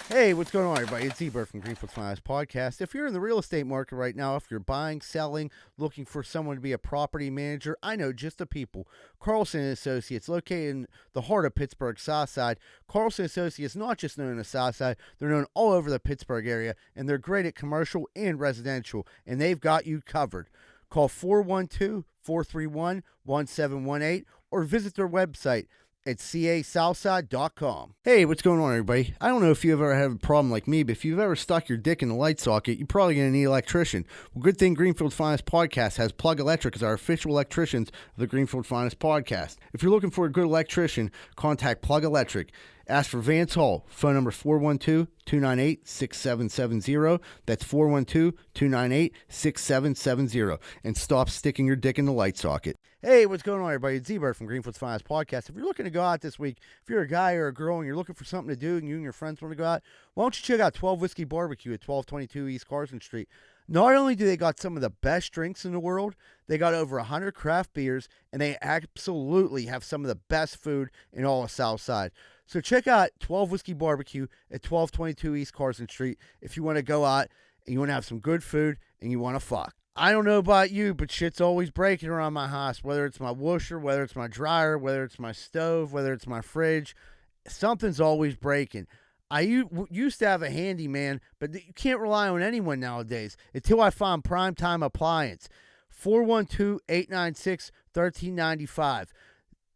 Hey, what's going on, everybody? It's Ebert from Greenfield's Finest Podcast. If you're in the real estate market right now, if you're buying, selling, looking for someone to be a property manager, I know just the people. Carlson & Associates, located in the heart of Pittsburgh, Southside. Carlson & Associates, not just known in the Southside, they're known all over the Pittsburgh area, and they're great at commercial and residential, and they've got you covered. Call 412-431-1718 or visit their website at casouthside.com. Hey, what's going on, everybody? I don't know if you've ever had a problem like me, but if you've ever stuck your dick in a light socket, you're probably going to need an electrician. Well, good thing Greenfield's Finest Podcast has Plug Electric as our official electricians of the Greenfield Finest Podcast. If you're looking for a good electrician, contact Plug Electric. Ask for Vance Hall. Phone number 412-298-6770. That's 412-298-6770. And stop sticking your dick in the light socket. Hey, what's going on, everybody? It's Z-Bird from Greenfield's Finest Podcast. If you're looking to go out this week, if you're a guy or a girl and you're looking for something to do and you and your friends want to go out, why don't you check out 12 Whiskey Barbecue at 1222 East Carson Street. Not only do they got some of the best drinks in the world, they got over 100 craft beers, and they absolutely have some of the best food in all of Southside. So check out 12 Whiskey Barbecue at 1222 East Carson Street if you want to go out and you want to have some good food and you want to fuck. I don't know about you, but shit's always breaking around my house, whether it's my washer, whether it's my dryer, whether it's my stove, whether it's my fridge. Something's always breaking. I used to have a handyman, but you can't rely on anyone nowadays until I find Primetime Appliance. 412-896-1395.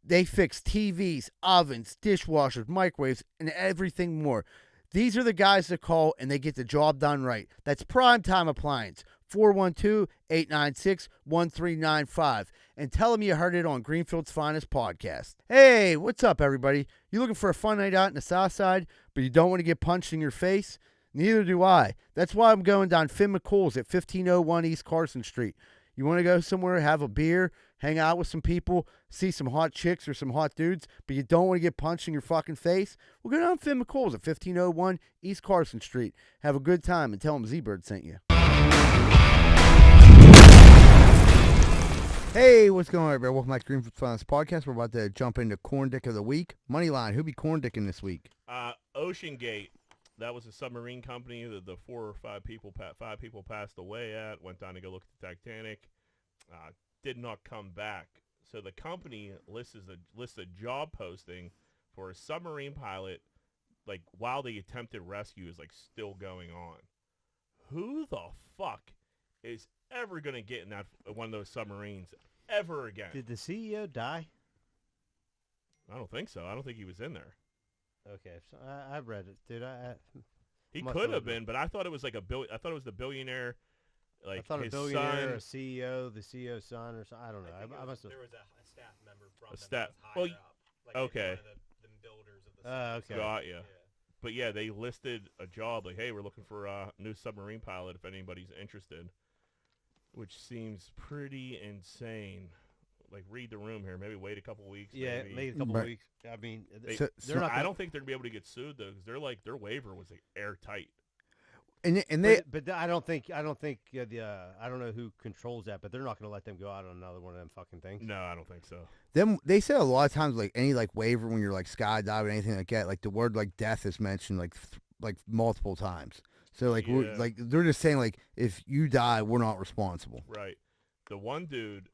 They fix TVs, ovens, dishwashers, microwaves, and everything more. These are the guys that call, and they get the job done right. That's Primetime Appliance, 412-896-1395. And tell them you heard it on Greenfield's Finest Podcast. Hey, what's up, everybody? You looking for a fun night out in the South Side, but you don't want to get punched in your face? Neither do I. That's why I'm going down Finn McCool's at 1501 East Carson Street. You want to go somewhere, have a beer, hang out with some people, see some hot chicks or some hot dudes, but you don't want to get punched in your fucking face? Well, go down to Finn McCool's at 1501 East Carson Street. Have a good time and tell them Z-Bird sent you. Hey, what's going on, everybody? Welcome back to Greenfield's Finest Podcast. We're about to jump into Corn Dick of the Week. Moneyline, who be Corn Dicking this week? Ocean Gate. That was a submarine company that the 4 or 5 people passed away at. Went down to go look at the Titanic. Did not come back. So the company lists a job posting for a submarine pilot, like while the attempted rescue is like still going on. Who the fuck is ever gonna get in that one of those submarines ever again? Did the CEO die? I don't think so. I don't think he was in there. Okay, so I read it, dude. He could have been, but I thought it was like I thought it was the billionaire. Like I thought his a billionaire, son, a CEO, the CEO's son, or something. I don't know. I must have. There was a staff member from A staff- them that was higher well, up, like okay. maybe one of the builders of the Okay. got ya. But yeah, they listed a job like, hey, we're looking for a new submarine pilot if anybody's interested, which seems pretty insane. like read the room here. Maybe wait a couple weeks. Yeah, maybe a couple Right. weeks. I mean, So they're not. I don't think they're gonna be able to get sued though, because they're like their waiver was like airtight. and they But I don't think I don't know who controls that, but they're not going to let them go out on another one of them fucking things. No, I don't think so. they say a lot of times like any like waiver when you're like skydiving anything like that, like the word like death is mentioned like multiple times. So like we're like they're just saying like if you die, we're not responsible. Right. The one dude,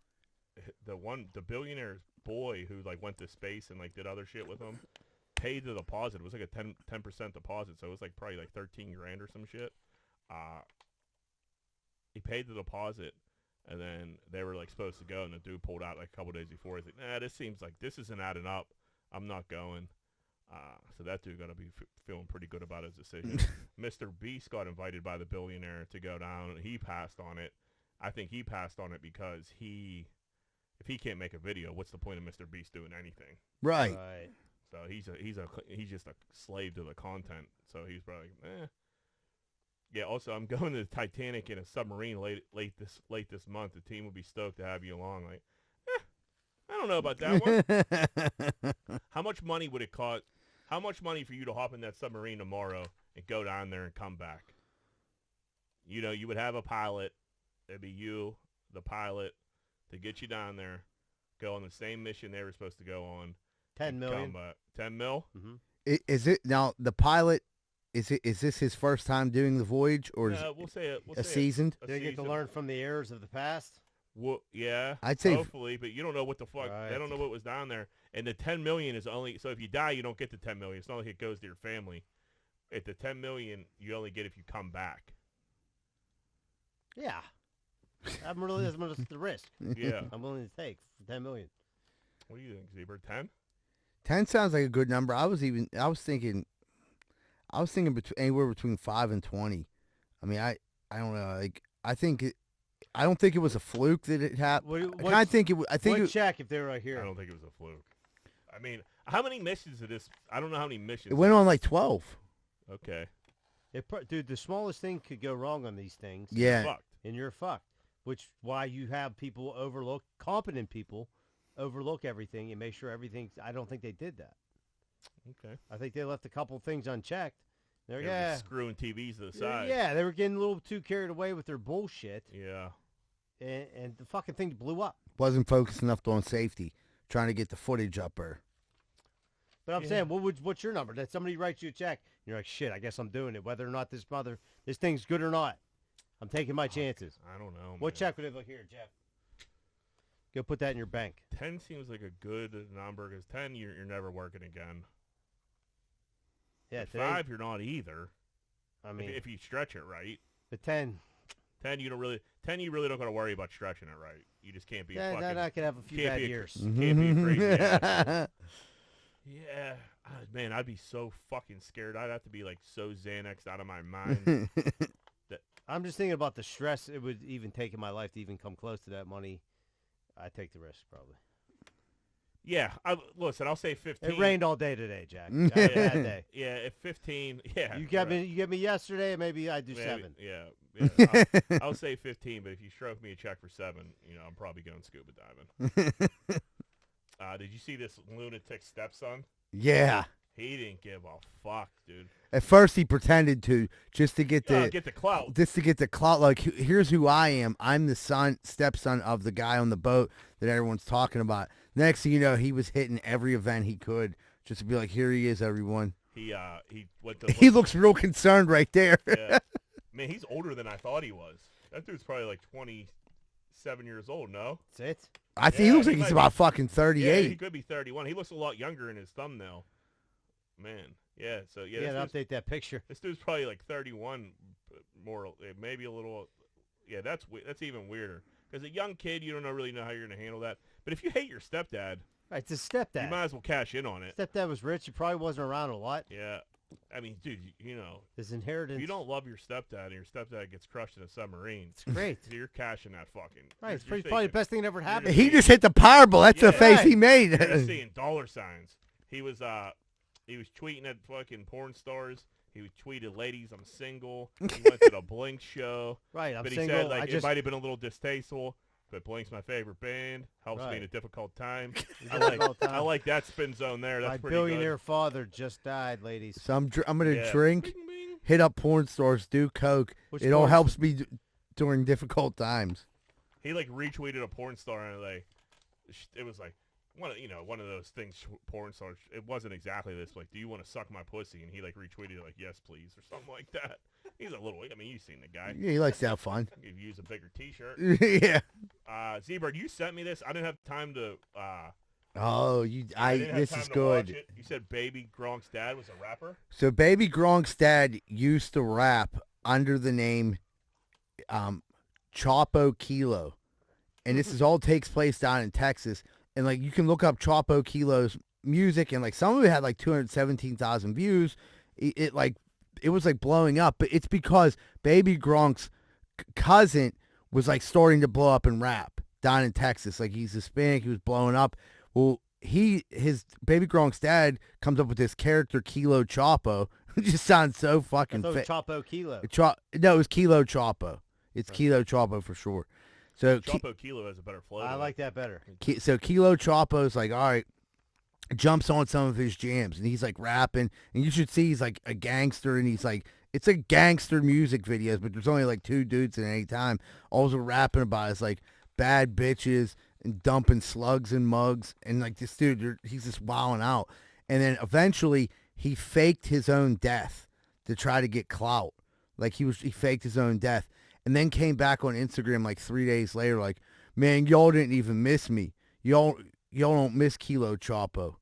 the billionaire's boy who like went to space and like did other shit with him, paid the deposit. It was like a 10% deposit, so it was like probably like 13 grand or some shit. He paid the deposit, and then they were like supposed to go, and the dude pulled out like a couple days before. He's like, "Nah, this seems like this isn't adding up. I'm not going." So that dude got to be feeling pretty good about his decision. Mr. Beast got invited by the billionaire to go down, and he passed on it. I think he passed on it because if he can't make a video, what's the point of Mr. Beast doing anything? Right. So he's just a slave to the content. So he's probably like, eh. Yeah. Also, I'm going to the Titanic in a submarine late this month. The team will be stoked to have you along. Like, I don't know about that one. How much money would it cost? How much money for you to hop in that submarine tomorrow and go down there and come back? You know, you would have a pilot. It'd be you, the pilot, to get you down there, go on the same mission they were supposed to go on. 10 million. 10 mil? Mm-hmm. Is it now the pilot? Is this his first time doing the voyage, or is We'll say a seasoned? They get to learn from the errors of the past. Well, yeah, I'd say hopefully, but you don't know what the fuck. Right. They don't know what was down there, and the 10 million is only. So if you die, you don't get the 10 million. It's not like it goes to your family. At the 10 million, you only get if you come back. Yeah. That's the risk. Yeah. I'm willing to take for 10 million. What do you think, Zebra? 10? 10 sounds like a good number. I was thinking anywhere between 5 and 20. I mean, I don't know. Like I don't think it was a fluke that it happened. I think it. Check if they're right here. I don't think it was a fluke. I mean, how many missions did this? I don't know how many missions. It went on like 12. Okay. Dude, the smallest thing could go wrong on these things. Yeah. And you're fucked. Which why you have people competent people overlook everything and make sure everything's. I don't think they did that. Okay. I think they left a couple things unchecked. They were just screwing TVs to the side. Yeah, they were getting a little too carried away with their bullshit. Yeah. And the fucking thing blew up. Wasn't focused enough on safety, trying to get the footage up there. But I'm saying, what's your number? That somebody writes you a check, you're like, shit, I guess I'm doing it, whether or not this thing's good or not. I'm taking my chances. I don't know. What check would it look here, Jeff? Go put that in your bank. 10 seems like a good number because 10, you're never working again. Yeah, 5, you're not either. I mean, if you stretch it right. But 10, you really don't got to worry about stretching it right. You just can't be. Then I could have a few bad years. Can't be a crazy ass. Yeah, man, I'd be so fucking scared. I'd have to be like so Xanaxed out of my mind. I'm just thinking about the stress it would even take in my life to even come close to that money. I take the risk probably. Yeah, listen. I'll say 15. It rained all day today, Jack. Bad day. Yeah, at 15. Yeah, you get me yesterday. Maybe I do 7. Yeah. I'll say 15. But if you stroke me a check for 7, I'm probably going scuba diving. Did you see this lunatic stepson? Yeah. He didn't give a fuck, dude. At first, he pretended to just to get the clout. Just to get the clout. Like, here's who I am. I'm the stepson of the guy on the boat that everyone's talking about. Next thing you know, he was hitting every event he could just to be like, here he is, everyone. He looks real concerned right there. Yeah. Man, he's older than I thought he was. That dude's probably like 27 years old. No, that's it. I think he looks like he's about fucking 38. Yeah, he could be 31. He looks a lot younger in his thumbnail. Man, yeah. So yeah, update that picture. This dude's probably like 31, more maybe a little. Yeah, that's even weirder. Because a young kid, you don't really know how you're going to handle that. But if you hate your stepdad, right, it's a stepdad. You might as well cash in on it. Stepdad was rich. He probably wasn't around a lot. Yeah, I mean, dude, his inheritance. If you don't love your stepdad, and your stepdad gets crushed in a submarine, it's great. You're cashing that fucking. Right, it's probably the best thing that ever happened. He just hit the Powerball. That's the face he made. You're just seeing dollar signs. He was tweeting at fucking porn stars. He tweeted, "Ladies, I'm single." He went to the Blink show. Right, I'm but single. He said it might have been a little distasteful. but Blink's my favorite band. Helps me in a difficult time. Difficult I like that spin zone there. That's My pretty billionaire good. father just died, ladies. So I'm going to Yeah. drink, Bing, bing. hit up porn stores, do coke. Which It all porn helps me during difficult times. He like retweeted a porn star and like it was like one of those things porn stars. It wasn't exactly this. Like, do you want to suck my pussy? And he like retweeted it like, yes, please, or something like that. He's a little. I mean, you've seen the guy. Yeah, he likes to have fun. He could use a bigger T-shirt. Yeah. Z-Bird, you sent me this. I didn't have time to. Oh, I didn't have this time is to watch good. it. You said Baby Gronk's dad was a rapper. So Baby Gronk's dad used to rap under the name Chapo Kilo. And this is all takes place down in Texas. And like you can look up Chapo Kilo's music and like some of it had like 217,000 views. It was like blowing up, but it's because Baby Gronk's cousin was like starting to blow up and rap down in Texas. Like he's Hispanic, he was blowing up. Well, his Baby Gronk's dad comes up with this character Kilo Chapo. It just sounds so fucking I thought it was Chapo Kilo. No, it was Kilo Chapo. It's Kilo Chapo for sure. So Chapo Kilo has a better flow. I like that better. So Kilo Chapo's like, all right, jumps on some of his jams, and he's like rapping, and you should see he's like a gangster, and he's like, it's like gangster music videos, but there's only like two dudes at any time. All they're rapping about is like bad bitches and dumping slugs and mugs, and like this dude, he's just wilding out. And then eventually he faked his own death to try to get clout. Like he faked his own death. And then came back on Instagram like 3 days later, like, man, y'all didn't even miss me. Y'all don't miss Kilo Chapo.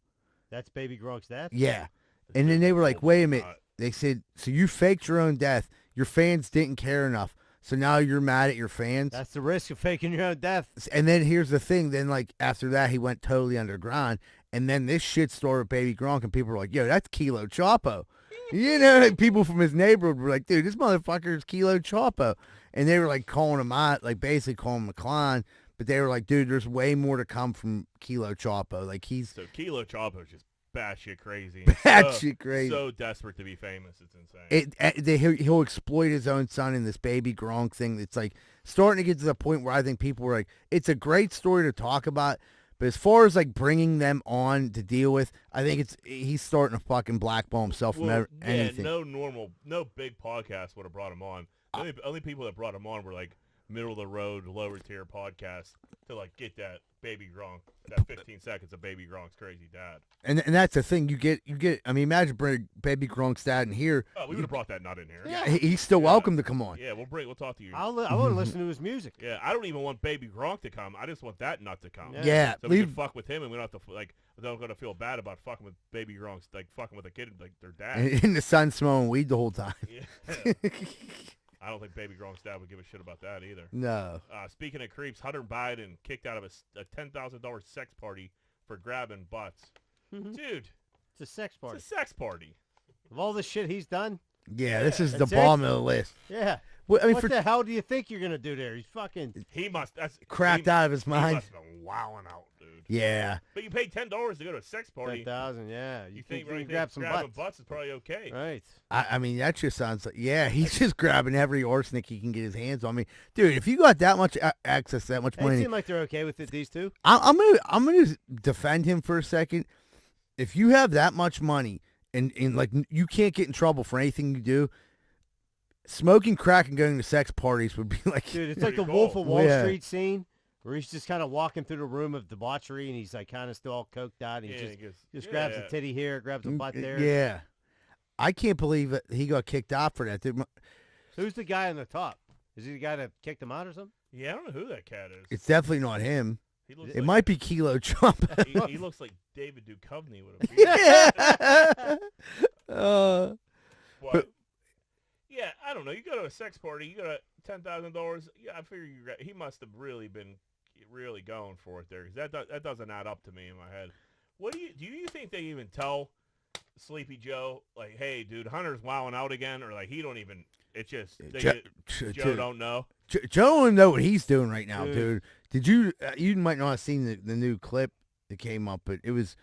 That's Baby Gronk's dad? Yeah. And then they were like, wait a minute. They said, so you faked your own death. Your fans didn't care enough. So now you're mad at your fans. That's the risk of faking your own death. And then here's the thing. Then like after that, he went totally underground. And then this shit started with Baby Gronk, and people were like, yo, that's Kilo Chapo. You know, like people from his neighborhood were like, dude, this motherfucker is Kilo Chapo. And they were like calling him out, like basically calling him a clown. But they were like, dude, there's way more to come from Kilo Chapo. Like So Kilo Chapo is just batshit crazy. Batshit crazy. So desperate to be famous, it's insane. He'll exploit his own son in this Baby Gronk thing. It's like starting to get to the point where I think people were like, it's a great story to talk about. But as far as like bringing them on to deal with, I think he's starting to fucking blackball himself from anything. No big podcast would have brought him on. The only people that brought him on were like middle of the road, lower tier podcasts to like get that Baby Gronk, that 15 seconds of Baby Gronk's crazy dad. And that's the thing you get. I mean, imagine bringing Baby Gronk's dad in here. Oh, we would have brought that nut in here. Yeah, he's still welcome to come on. Yeah, we'll talk to you. I want to listen to his music. Yeah, I don't even want Baby Gronk to come. I just want that nut to come. Yeah, so we can fuck with him, and we don't have to like. Don't gotta feel bad about fucking with Baby Gronk's, like fucking with a kid like their dad. And the son smoking weed the whole time. Yeah. I don't think Baby Gronk's dad would give a shit about that either. No. Speaking of creeps, Hunter Biden kicked out of a $10,000 sex party for grabbing butts. Dude. It's a sex party. It's a sex party. Of all the shit he's done? Yeah, this is the That's bottom it? of the list. Yeah. Well, I mean, what the hell do you think you're going to do there? He's fucking... He must... cracked out of his mind. He must have been wowing out, dude. Yeah. But you paid $10 to go to a sex party. 10,000, yeah. You think grab some grabbing butts. butts is probably okay. Right. I mean, that just sounds like, yeah, he's just grabbing every arsenic he can get his hands on. I mean, dude, if you got that much access, that much They money. seem like they're okay with it, these two. I'm gonna defend him for a second. If you have that much money and like you can't get in trouble for anything you do, smoking crack and going to sex parties would be like, dude, it's like the Wolf of Wall Street scene where he's just kind of walking through the room of debauchery and he's like kind of still all coked out. And he just grabs a titty here, grabs a butt there. Yeah, I can't believe that he got kicked out for that. Who's the guy on the top? Is he the guy that kicked him out or something? Yeah, I don't know who that cat is. It's definitely not him. It might be Kilo Chapo. He looks like David Duchovny with a beard. Yeah. Yeah, I don't know. You go to a sex party, you got $10,000. Yeah, I figure he must have really been really going for it there because that doesn't add up to me in my head. Do you think they even tell Sleepy Joe like, hey, dude, Hunter's wowing out again, or like he don't even? It's just Joe don't know. Joe don't know what he's doing right now, dude. Did you? You might not have seen the new clip that came up, but it was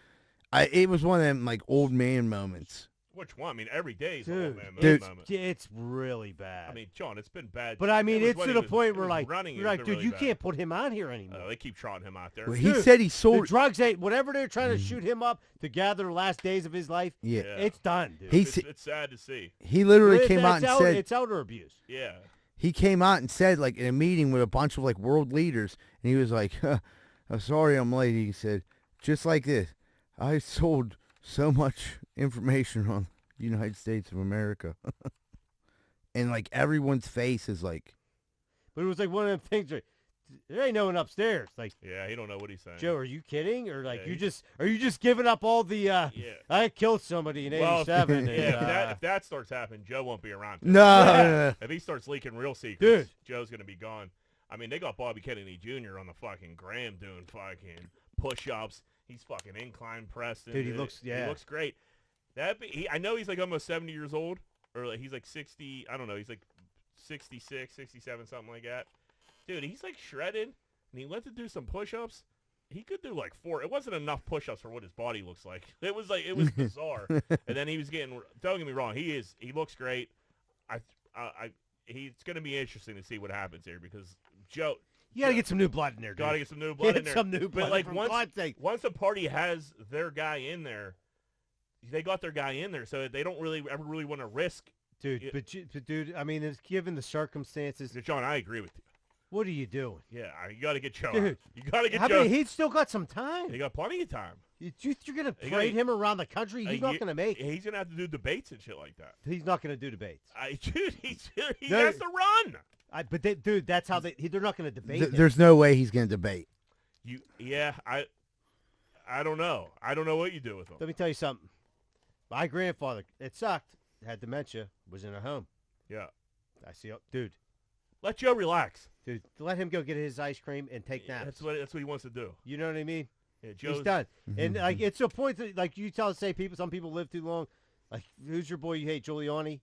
one of them like old man moments. Which one? I mean, every day is a Dude, old man Dude. moment. It's really bad. I mean, John, it's been bad. but I mean, It was it's when to he the was- point it where was like, running, you're it's like, been dude, really you bad. can't put him out here anymore. They keep trotting him out there. Well, he Dude, said he The sold. drugs ain't whatever they're trying to shoot him up to gather the last days of his life. Yeah. It's done, dude. He it's, s- it's sad to see. He literally It's- came out and it's said it's elder abuse. Yeah. he came out and said like in a meeting with a bunch of like world leaders, and he was like, "I'm sorry, I'm late." He said, "Just like this, I sold so much information on the United States of America," and like everyone's face is like, But it was like one of them things where there ain't no one upstairs. Like, Yeah, he don't know what he's saying. Joe, are you kidding? Or like Yeah, are you just giving up all the Yeah. I killed somebody in Well, '87. Yeah, if that starts happening, Joe won't be around. No. If he starts leaking real secrets, Dude. Joe's going to be gone. I mean, they got Bobby Kennedy Jr. on the fucking gram doing fucking push-ups. He's fucking incline pressing. Dude, he looks great. I know he's like almost 70 years old, or like he's like 60. I don't know. He's like 66, 67, something like that. Dude, he's like shredded, and he went to do some push-ups. He could do like 4. It wasn't enough push-ups for what his body looks like. It was bizarre. And then he was getting. Don't get me wrong. He looks great. It's going to be interesting to see what happens here because Joe. You gotta get some new blood in there, dude. Gotta get some new blood in there. Some new blood. But like for once God's sake. a party has their guy in there, they got their guy in there, so they don't ever really want to risk. Dude, but dude, I mean, it's given the circumstances. John, I agree with you. What are you doing? Yeah, you got to get Joe. Dude, out. You got to get How Joe. many, he's still got some time. He got plenty of time. You're going to He parade got- him around the country? He's not going to make it. He's going to have to do debates and shit like that. He's not going to do debates. Dude, he No. has to run. Dude, that's how they're not going to debate him. "There's no way he's going to debate." I don't know. I don't know what you do with him. Let me tell you something. My grandfather, it sucked, had dementia, was in a home. Yeah. I see, dude. Let Joe relax. Dude, let him go get his ice cream and take naps. That's what he wants to do. You know what I mean? Yeah, He's Joe's done. And like it's a point that like you some people live too long. Like who's your boy you hate, Giuliani?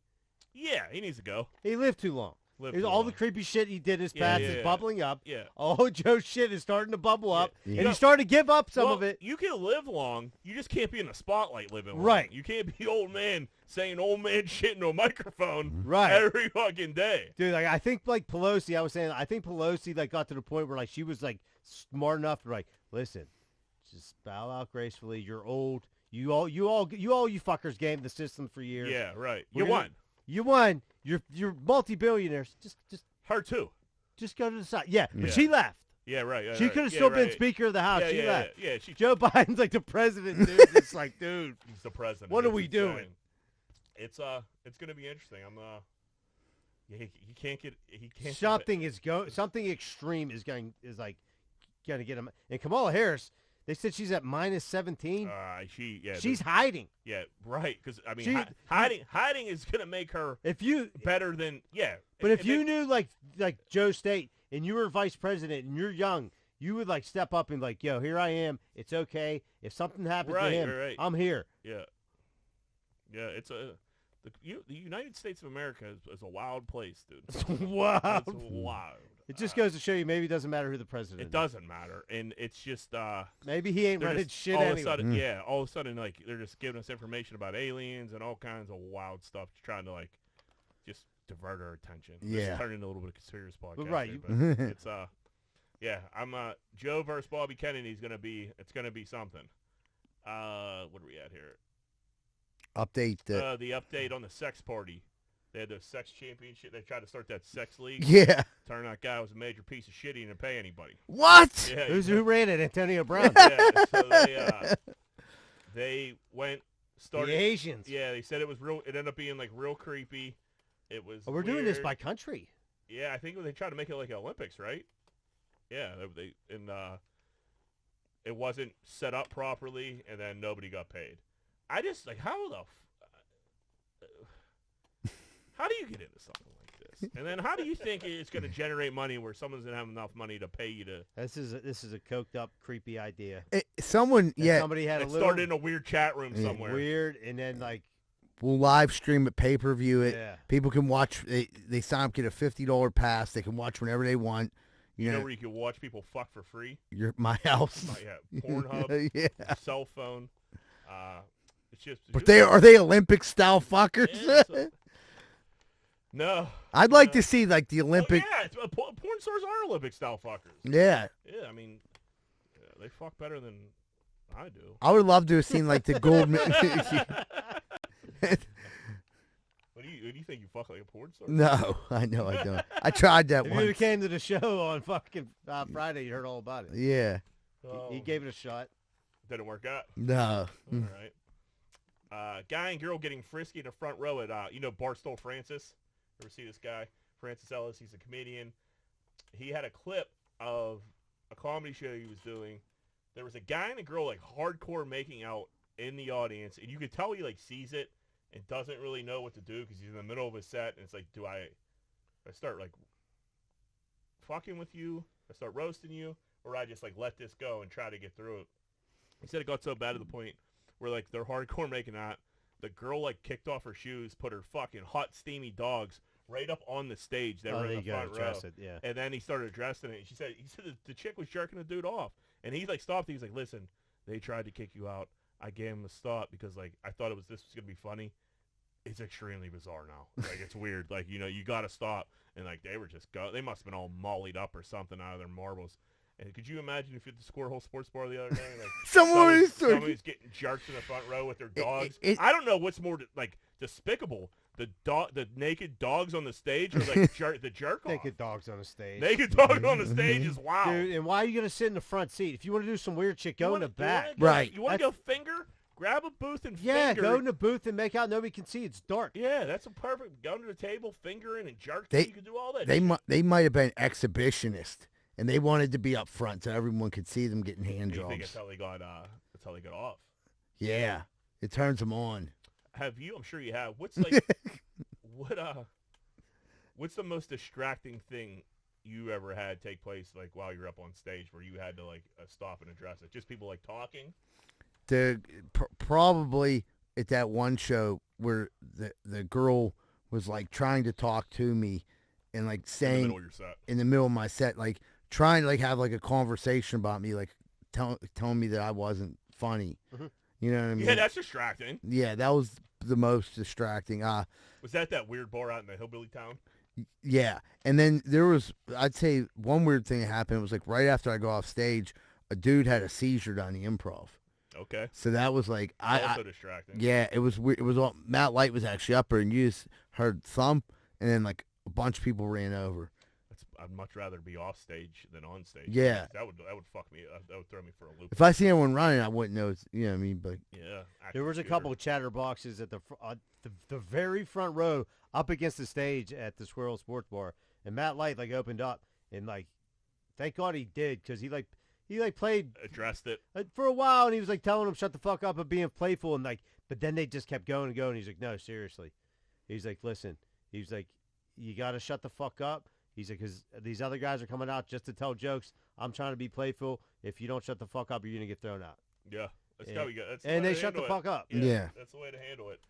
Yeah, he needs to go. He lived too long. Lived There's too all long. the creepy shit he did in his Yeah, past yeah, is yeah. bubbling up. Yeah. Oh, Joe's shit is starting to bubble up. Yeah. And he's starting to give up some Well, of it. You can live long. You just can't be in the spotlight living long. Right. You can't be old man saying old man shit into a microphone Right. every fucking day. Dude, like I think like Pelosi, I think Pelosi like got to the point where like she was like smart enough to like, listen, just bow out gracefully. You're old. You fuckers game the system for years. Yeah, right. We're You gonna- won. You won. You're multi-billionaires. Just Her too. just go to the side. Yeah, but Yeah. she left. Yeah, right. She right. could have Yeah, still been right. Speaker of the House. Yeah, She yeah, left. yeah, she- Joe Biden's like the president, dude. It's like, dude, He's the president. what are It's we insane. doing? It's gonna be interesting. He can't get Something extreme is gonna get him. And Kamala Harris, they said she's at -17. She's hiding. Yeah, right. Because I mean, She- hiding is gonna make her If you better than But if you knew like Joe State and you were vice president and you're young, you would like step up and like, yo, here I am. It's okay. If something happens to him, right. I'm here. Yeah. It's the United States of America is a wild place, dude. It's wild. It's wild. It just goes to show you maybe it doesn't matter who the president It is. doesn't matter, and it's just Maybe he ain't they're running just- shit all anyway. of a sudden, all of a sudden, like they're just giving us information about aliens and all kinds of wild stuff, trying to like just divert our attention. Yeah. Just turn into a little bit of a serious podcast. But right, here, but it's I'm Joe versus Bobby Kennedy is gonna be something. What are we at here? Update. The update on the sex party. They had the sex championship. They tried to start that sex league. Yeah. Turned out guy was a major piece of shit. He didn't pay anybody. What? Yeah, Who ran it? Antonio Brown. Yeah, so they started The Asians. Yeah, they said it was real. It ended up being like real creepy. It was. Oh, we're doing this weird. by country. Yeah, I think they tried to make it like Olympics, right? Yeah, it wasn't set up properly, and then nobody got paid. I just like how do you get into something like this? And then how do you think it's going to generate money where someone's going to have enough money to pay you to? This is a coked up, creepy idea. Someone, And yeah. somebody had a It little started in a weird chat room somewhere. weird, and then like We'll live stream it, pay-per-view it. Yeah. People can watch. They sign up, get a $50 pass. They can watch whenever they want. You know where you can watch people fuck for free? My house. Yeah, Pornhub, Yeah. cell phone. It's just. But are they Olympic style fuckers? Yeah, no. I'd like to see like the Olympic. Oh, yeah, porn stars are Olympic style fuckers. Yeah. Yeah, I mean, they fuck better than I do. I would love to have seen like the gold. What do you think? You fuck like a porn star? No, I know I don't. I tried that If once. you came to the show on fucking Friday, you heard all about it. Yeah. He gave it a shot. Didn't work out. No. All right. Guy and girl getting frisky in the front row at Barstool Francis. Ever see this guy? Francis Ellis. He's a comedian. He had a clip of a comedy show he was doing. There was a guy and a girl like hardcore making out in the audience, and you could tell he like sees it and doesn't really know what to do because he's in the middle of a set, and it's like, do I start like fucking with you? I start roasting you, or I just like let this go and try to get through it? He said it got so bad to the point where like they're hardcore making out. The girl like kicked off her shoes, put her fucking hot steamy dogs right up on the stage. They were in the front row. Yeah. And then he started addressing it. He said the chick was jerking the dude off, and he like stopped. He was like, "Listen, they tried to kick you out. I gave him a stop because like I thought this was gonna be funny. It's extremely bizarre now. Like it's weird. Like you got to stop." And like they were just they must have been all mollied up or something out of their marbles. And could you imagine if you're at the Square Hole Sports Bar the other day, like somebody's getting jerked in the front row with their dogs? I don't know what's more like despicable: the naked dogs on the stage, or like the jerk off. Naked dogs on the stage. Naked dogs on the stage is wow. Dude, and why are you gonna sit in the front seat? If you want to do some weird shit, go in the back. Right. You want to go finger? Grab a booth and yeah, finger. go in the booth and make out. Nobody can see. It's dark. Yeah, that's a perfect. Go to the table, fingering and jerk. You can do all that. They might have been exhibitionists. And they wanted to be up front so everyone could see them getting hand jobs. I think that's how they got off. Yeah, it turns them on. Have you? I'm sure you have. What's like, what's the most distracting thing you ever had take place like while you're up on stage where you had to like stop and address it? Just people like talking. Probably at that one show where the girl was like trying to talk to me and like saying in the middle of my set like. Trying to like have like a conversation about me, like telling me that I wasn't funny. Mm-hmm. You know what I mean? Yeah, that's distracting. Yeah, that was the most distracting. Was that weird bar out in the hillbilly town? Yeah, and then there was, I'd say, one weird thing that happened. It was like right after I go off stage, a dude had a seizure down the Improv. Okay. So that was like also distracting. Yeah, it was weird. It was all Matt Light was actually up there, and you just heard thump, and then like a bunch of people ran over. I'd much rather be off stage than on stage. Yeah, that would fuck me. That would throw me for a loop. If I see anyone running, I wouldn't know. You know what I mean? But yeah, there was a couple of chatterboxes at the very front row, up against the stage at the Squirrel Sports Bar, and Matt Light like opened up and like, thank God he did because he played addressed it for a while, and he was like telling him shut the fuck up and being playful and like, but then they just kept going and going. He's like, no, seriously. He's like, listen. He's like, you got to shut the fuck up. He's like, because these other guys are coming out just to tell jokes. I'm trying to be playful. If you don't shut the fuck up, you're going to get thrown out. Yeah. That's how we go. And they shut the fuck up. Yeah. That's the way to handle it.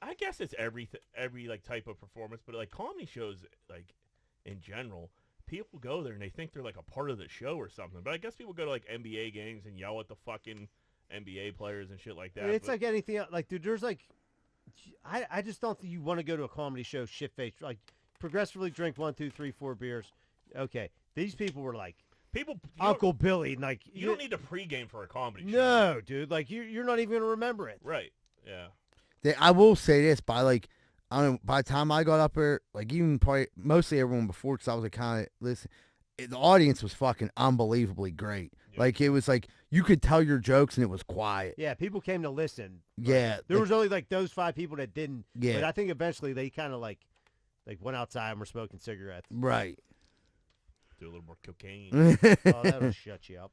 I guess it's every like type of performance, but like comedy shows, like in general, people go there and they think they're like a part of the show or something. But I guess people go to like NBA games and yell at the fucking NBA players and shit like that. It's like anything else. Like, dude, there's like, I just don't think you want to go to a comedy show shit-faced. Like, progressively drink 1, 2, 3, 4 beers. Okay. These people were like, Uncle Billy. Like, you don't need to pregame for a comedy show. No, dude. Like, you're not even going to remember it. Right. Yeah. I will say this, by the time I got up there, like even probably mostly everyone before, because I was like kind of listen. The audience was fucking unbelievably great. Yeah. Like it was like you could tell your jokes and it was quiet. Yeah, people came to listen. Yeah, there was only like those 5 people that didn't. Yeah, but I think eventually they kind of like went outside and were smoking cigarettes. Right. Do a little more cocaine. Oh, that'll shut you up.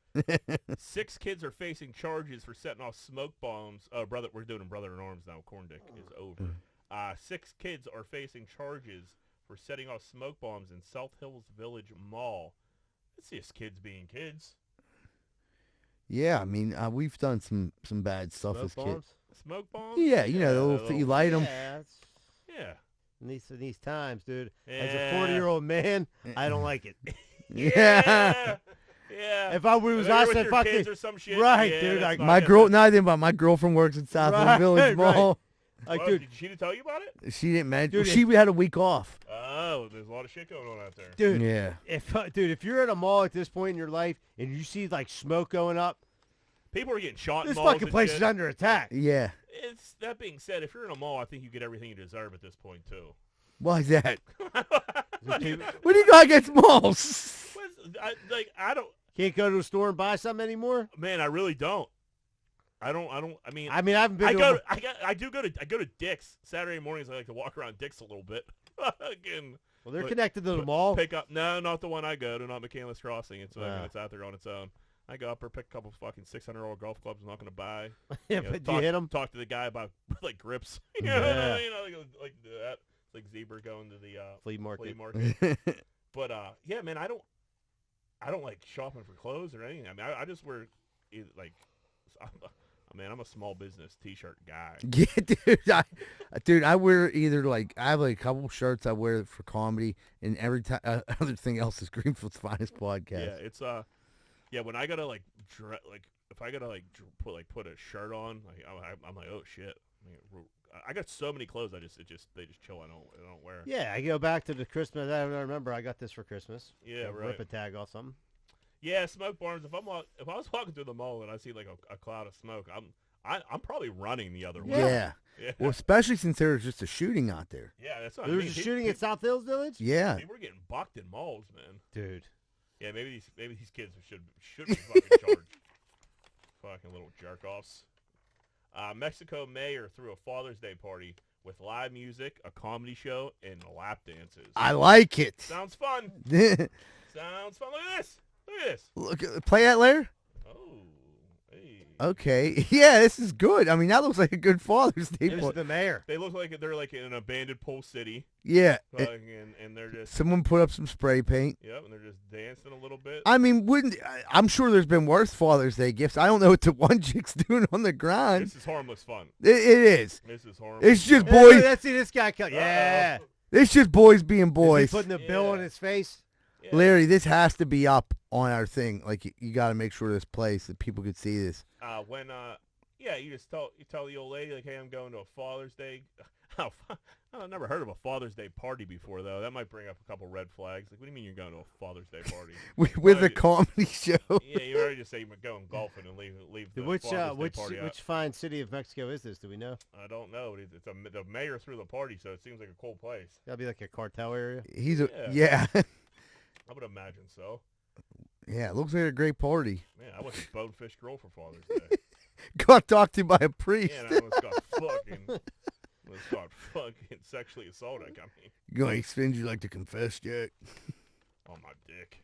6 kids are facing charges for setting off smoke bombs. Brother, we're doing Brother in Arms now. Corn Dick is over. 6 kids are facing charges for setting off smoke bombs in South Hills Village Mall. It's just kids being kids. Yeah, I mean, we've done some bad stuff smoke as bombs? kids. Smoke bombs? Yeah, you know, the little you light them. Yeah. In these times, dude. Yeah. As a 40-year-old man, I don't like it. Yeah. Yeah. If I was You're us with and your fucking kids or some shit. right, Yeah, dude. that's Like, not My good. girl, no, I didn't, but my girlfriend works at Southland Right, Village right. Mall. Like, Well, dude, did she tell you about it? She didn't mention. Dude, She had a week off. Oh, there's a lot of shit going on out there. dude. Yeah. If you're at a mall at this point in your life and you see like smoke going up, People are getting shot in this malls fucking and place shit. is under attack. Yeah. It's that being said, if you're in a mall, I think you get everything you deserve at this point too. Why is that? What do you What do you got against malls? I don't. Can't go to a store and buy something anymore. Man, I really don't. I don't. I mean, I haven't been. I do go to Dick's Saturday mornings. I like to walk around Dick's a little bit. Again, Well, they're like, connected to the mall. Pick up. No, not the one I go to. Not McCandless Crossing. It's out there on its own. I go up or pick a couple fucking $600 golf clubs I'm not going to buy. Yeah, but do you hit them? Talk to the guy about like grips. Yeah. like that. It's like zebra going to the Flea market. But yeah, man, I don't like shopping for clothes or anything. I mean, I just wear like. Man, I'm a small business T-shirt guy. Yeah, dude, I wear either like I have like a couple shirts I wear for comedy, and every time other thing else is Greenfield's Finest podcast. Yeah, it's yeah. When I gotta like if I gotta like put a shirt on, like I'm like, oh shit. I got so many clothes. They just chill. I don't wear. Yeah, I go back to the Christmas. I remember I got this for Christmas. Yeah, right. Rip a tag off something. Yeah, smoke barns. If I was walking through the mall and I see like a cloud of smoke, I'm probably running the other way. Yeah. Well, especially since there was just a shooting out there. Yeah, that's what There I was mean. a shooting at South Hills Village. Yeah. People are getting bucked in malls, man. Dude. Yeah, maybe these kids should be fucking charged. Fucking little jerk offs. Mexico mayor threw a Father's Day party with live music, a comedy show, and lap dances. I like it. Sounds fun. Sounds fun. Look at this. Look at this. Look, play that later. Oh, hey. Okay. Yeah, this is good. I mean, that looks like a good Father's Day There's party. the mayor. They look like they're like in an abandoned pole city. Yeah. And they're just. Someone put up some spray paint. Yep, and they're just dancing a little bit. I mean, I'm sure there's been worse Father's Day gifts. I don't know what the one chick's doing on the grind. This is harmless fun. It is. This is harmless. It's just fun. boys. Let's see this guy. Yeah. It's just boys being Is boys. he putting the bill on his face? Yeah. Larry, this has to be up on our thing. Like you got to make sure this place that people could see this. Yeah, you just tell the old lady like, hey, I'm going to a Father's Day. I've never heard of a Father's Day party before though. That might bring up a couple red flags. Like, what do you mean you're going to a Father's Day party? with a comedy show. Yeah, you already just say you're going golfing and leave the Which Father's Day party out. which fine city of Mexico is this? Do we know? I don't know. The mayor threw the party, so it seems like a cool place. That'd be like a cartel area. Yeah. I would imagine so. Yeah, it looks like a great party. Man, I was a bonefish girl for Father's Day. Got talked to by a priest. Yeah, and I almost got fucking sexually assaulted. I mean, You going to extend you like to confess, Jack? on my dick.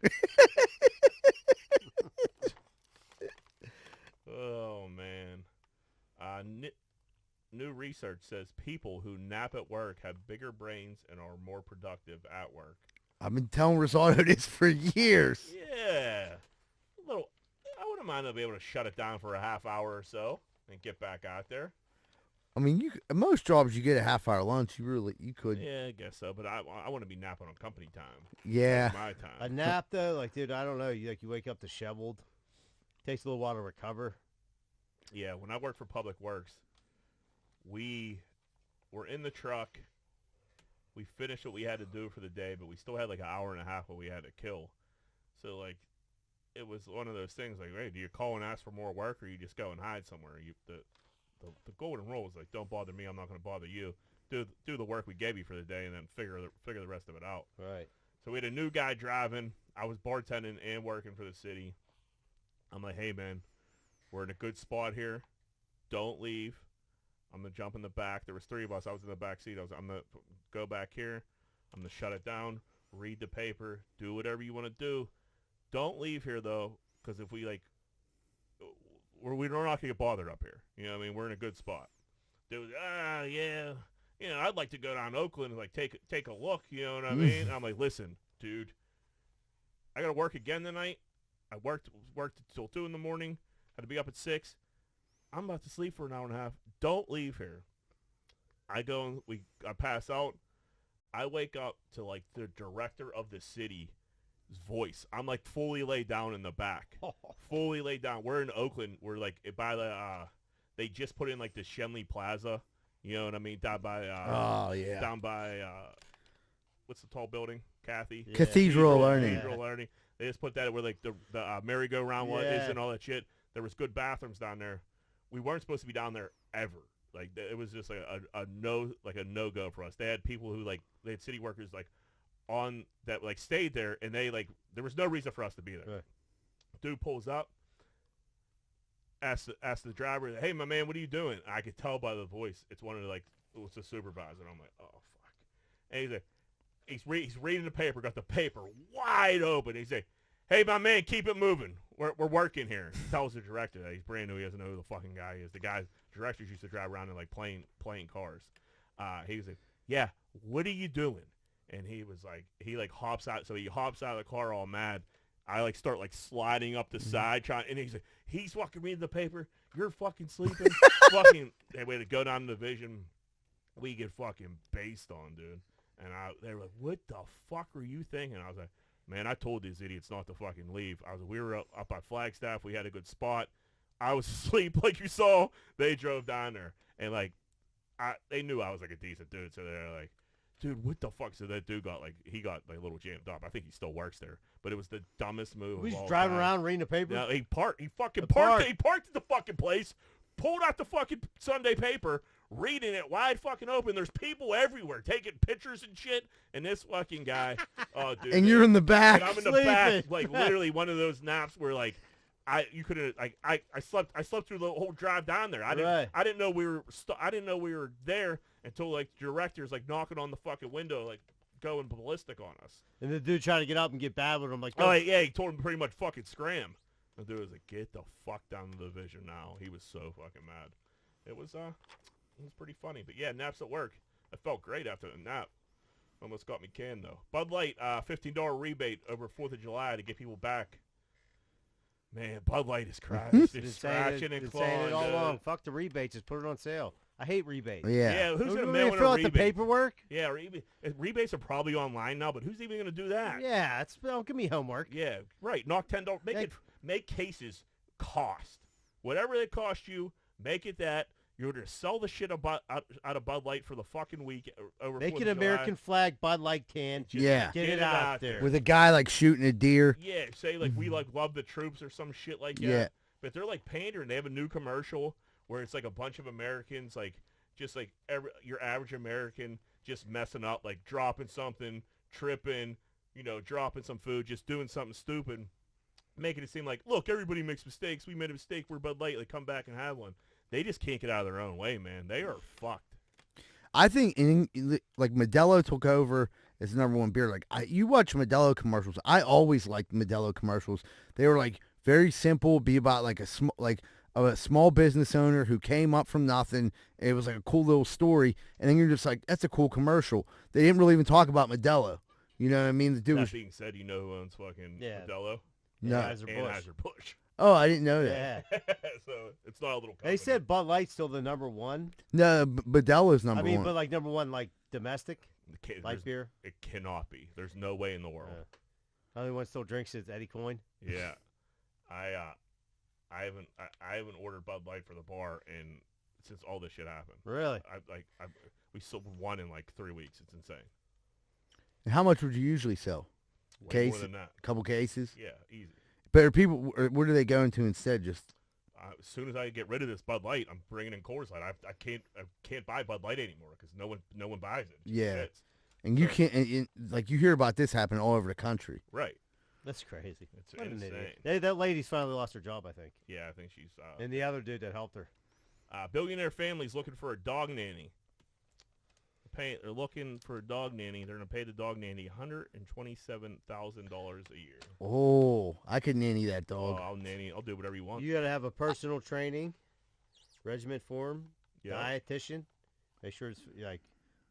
Oh man. New research says people who nap at work have bigger brains and are more productive at work. I've been telling Rosario this for years. Yeah. I wouldn't mind to be able to shut it down for a half hour or so and get back out there. I mean, most jobs you get a half-hour lunch. You could. Yeah, I guess so. But I want to be napping on company time. Yeah. That's my time. A nap though, like dude, I don't know. You wake up disheveled. Takes a little while to recover. Yeah, when I worked for Public Works, we were in the truck. We finished what we had to do for the day, but we still had like an hour and a half what we had to kill. So like, it was one of those things like, hey, do you call and ask for more work, or you just go and hide somewhere? The golden rule is like, don't bother me. I'm not going to bother you. Do the work we gave you for the day, and then figure the rest of it out. Right. So we had a new guy driving. I was bartending and working for the city. I'm like, hey man, we're in a good spot here. Don't leave. I'm gonna jump in the back. There was 3 of us. I was in the back seat. I'm gonna go back here. I'm gonna shut it down. Read the paper. Do whatever you want to do. Don't leave here though, because if we're not gonna get bothered up here. You know what I mean? We're in a good spot. Dude, yeah. You know, I'd like to go down to Oakland and like take a look. You know what I mean? And I'm like, listen, dude, I gotta work again tonight. I worked until 2 in the morning. Had to be up at 6. I'm about to sleep for an hour and a half. Don't leave here. I pass out. I wake up to like the director of the city his voice. I'm like fully laid down in the back, fully laid down. We're in Oakland. We're like by the they just put in like the Shenley Plaza. You know what I mean? Down by down by what's the tall building? Kathy. Yeah. Cathedral Learning. Cathedral Learning. They just put that where like the merry-go-round is and all that shit. There was good bathrooms down there. We weren't supposed to be down there ever. Like it was just like a no-go for us. They had people who they had city workers on that stayed there, and they there was no reason for us to be there. Right. Dude pulls up, asks the driver, "Hey, my man, what are you doing?" I could tell by the voice it's one of it's the supervisor. And I'm like, "Oh fuck!" And he's like, he's reading the paper, got the paper wide open. He's like, "Hey, my man, keep it moving. We're working here." He tells the director that he's brand new. He doesn't know who the fucking guy is. The directors used to drive around in playing cars. He was like, "Yeah, what are you doing?" And he was like, he hops out. So he hops out of the car all mad. I start sliding up the side and he's fucking reading the paper. You're fucking sleeping. Fucking, hey, way to go down to the division. We get fucking based on, dude. And they were like, "What the fuck were you thinking?" I was like, "Man, I told these idiots not to fucking leave." We were up by Flagstaff. We had a good spot. I was asleep, like you saw. They drove down there, and they knew I was a decent dude. So they're like, "Dude, what the fuck?" So that dude got he got a little jammed up. I think he still works there, but it was the dumbest move. He's of all driving time. around reading the paper. No, he parked. He fucking parked. He parked at the fucking place. Pulled out the fucking Sunday paper, reading it wide fucking open. There's people everywhere taking pictures and shit. And this fucking guy, oh dude, and you're in the back. And I'm in the back, literally one of those naps where you couldn't I slept through the whole drive down there. I didn't know we were there until the director's knocking on the fucking window going ballistic on us. And the dude tried to get up and get bad with him yeah, he told him pretty much fucking scram. The dude was like, "Get the fuck down to the division now." He was so fucking mad. It was pretty funny. But yeah, naps at work. I felt great after the nap. Almost got me canned though. Bud Light, $15 rebate over 4th of July to get people back. Man, Bud Light is crashing. It's scratching and clawing. Saying it all along. Fuck the rebates. Just put it on sale. I hate rebates. Yeah. Who's gonna mail in fill a out rebate? the paperwork? Yeah, rebates are probably online now, but who's even gonna do that? Yeah, give me homework. Yeah, right. Knock $10. Make cases cost whatever they cost you. Make it that you're going to sell the shit out of Bud Light for the fucking week over. Make an American flag Bud Light can. Yeah, get it out there with a guy shooting a deer. Yeah, say we love the troops or some shit like that. Yeah, but they're pandering. They have a new commercial where it's a bunch of Americans your average American just messing up, dropping something, tripping, dropping some food, just doing something stupid. Making it seem look, everybody makes mistakes. We made a mistake. We're Bud Light. Come back and have one. They just can't get out of their own way, man. They are fucked. I think Modelo took over as the #1 beer. You watch Modelo commercials. I always liked Modelo commercials. They were very simple. Be about a small business owner who came up from nothing. It was a cool little story, and then you're just that's a cool commercial. They didn't really even talk about Modelo. You know what I mean? The dude that being said, you know who owns fucking Modelo? No. Anheuser-Busch. Oh, I didn't know that. Yeah. So it's not a little company. They said Bud Light's still the #1. No, Modelo's #1. I mean, but #1 domestic light beer. It cannot be. There's no way in the world. The only one still drinks is Eddie Coyne. Yeah, I haven't ordered Bud Light for the bar since all this shit happened. Really? We sold one in 3 weeks. It's insane. And how much would you usually sell? Way more than that. A couple cases? Yeah, easy. But are people, where do they go into instead? Just as soon as I get rid of this Bud Light, I'm bringing in Coors Light. I can't buy Bud Light anymore because no one buys it. Yeah, and you can't. You hear about this happening all over the country. Right. That's crazy. It's insane. That lady's finally lost her job, I think. Yeah, I think she's. And the other dude that helped her. Billionaire family's looking for a dog nanny. They're looking for a dog nanny. They're going to pay the dog nanny $127,000 a year. Oh, I could nanny that dog. Oh, I'll do whatever you want. You got to have a personal training, regiment form, dietitian. Make sure it's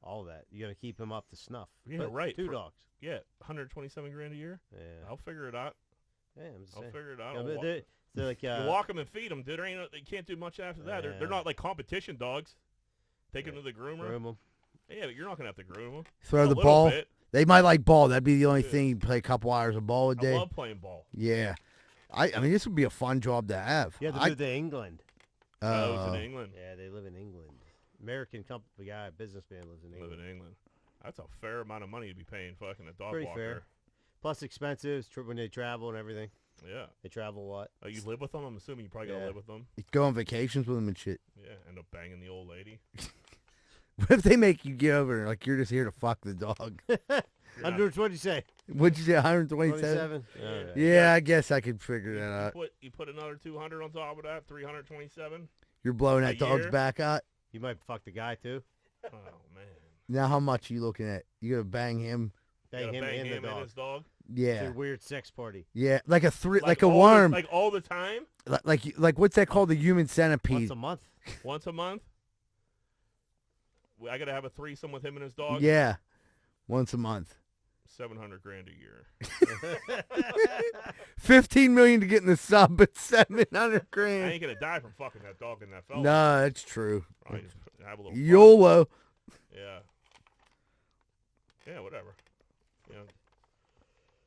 all that. You got to keep him up to snuff. Yeah, right. 2 dogs. Yeah, $127,000 a year. Yeah, I'll figure it out. Yeah, I'll figure it out. They're you walk them and feed them. Dude, they can't do much after that. They're not competition dogs. Take them to the groomer. Groom them. Yeah, but you're not gonna have to groom them. Throw the ball. They might like ball. That'd be the only thing. You play a couple hours of ball a I day. love playing ball. Yeah. I mean, this would be a fun job to have. You have to move to England. It's in England. Yeah, they live in England. American company guy, businessman lives in England. Live in England. That's a fair amount of money to be paying fucking a dog Pretty walker. fair. Plus expenses when they travel and everything. Yeah. They travel what? Oh, you live with them? I'm assuming you probably gotta live with them. You go on vacations with them and shit. Yeah, end up banging the old lady. What if they make you get over there, like you're just here to fuck the dog? 100, what'd you say? What'd you say, 127? 27? Yeah, I guess I could figure that out. You put another 200 on top of that, 327. You're blowing a that dog's year? back out? You might fuck the guy, too. Oh, man. Now how much are you looking at? You gotta bang him? Bang him and the dog. his dog? Yeah. It's a weird sex party. Yeah, like a like a all worm. like all the time? Like what's that called? The human centipede. Once a month. Once a month? I gotta have a threesome with him and his dog? Yeah, once a month. $700,000 a year. 15 million to get in the sub, but 700 grand. I ain't gonna die from fucking that dog and that fella. No, that's true. Right, just have a little YOLO. Yeah. Yeah, whatever. You know,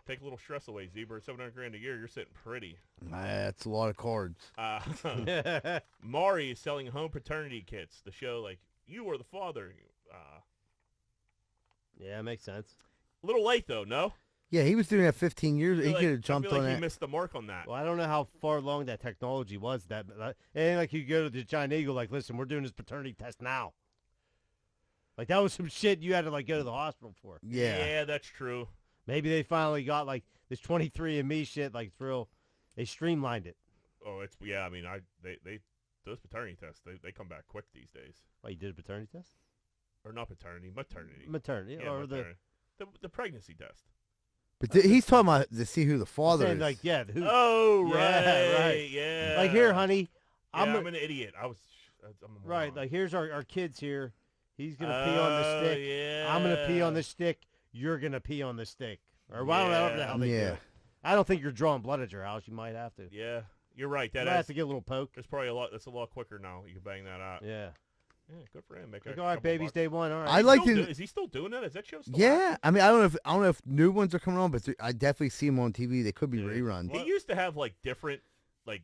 take a little stress away, Zebra. $700,000 a year, you're sitting pretty. That's a lot of cards. Maury is selling home paternity kits. The show, like, you are the father. Yeah, makes sense. A little late, though, no? Yeah, he was doing that 15 years. He I could have jumped feel on like that. he missed the mark on that. Well, I don't know how far along that technology was. And like you go to the Giant Eagle, like, listen, we're doing this paternity test now. Like that was some shit you had to like go to the hospital for. Yeah, that's true. Maybe they finally got like this 23andMe shit, like thrill. They streamlined it. Oh, it's I mean, they those paternity tests they come back quick these days. Oh, you did a paternity test? Or not paternity, maternity. Maternity, yeah, or maternity. The pregnancy test. But he's talking about to see who the father is. Like, yeah. Oh, right, yeah, right. Yeah. Like here, honey. I'm an idiot. I'm a right. Like here's our kids here. He's gonna pee on the stick. Yeah. I'm gonna pee on the stick. You're gonna pee on the stick. Or I don't know how they do it. I don't think you're drawing blood at your house. You might have to. Yeah, you're right. You might have to get a little poke. There's probably a lot. That's a lot quicker now. You can bang that out. Yeah. Yeah, good for him. Make all right, baby's day one. All right. I like to. Is he still doing that? Is that show still? Yeah, I mean, I don't know if new ones are coming on, but I definitely see them on TV. They could be reruns. He used to have like different like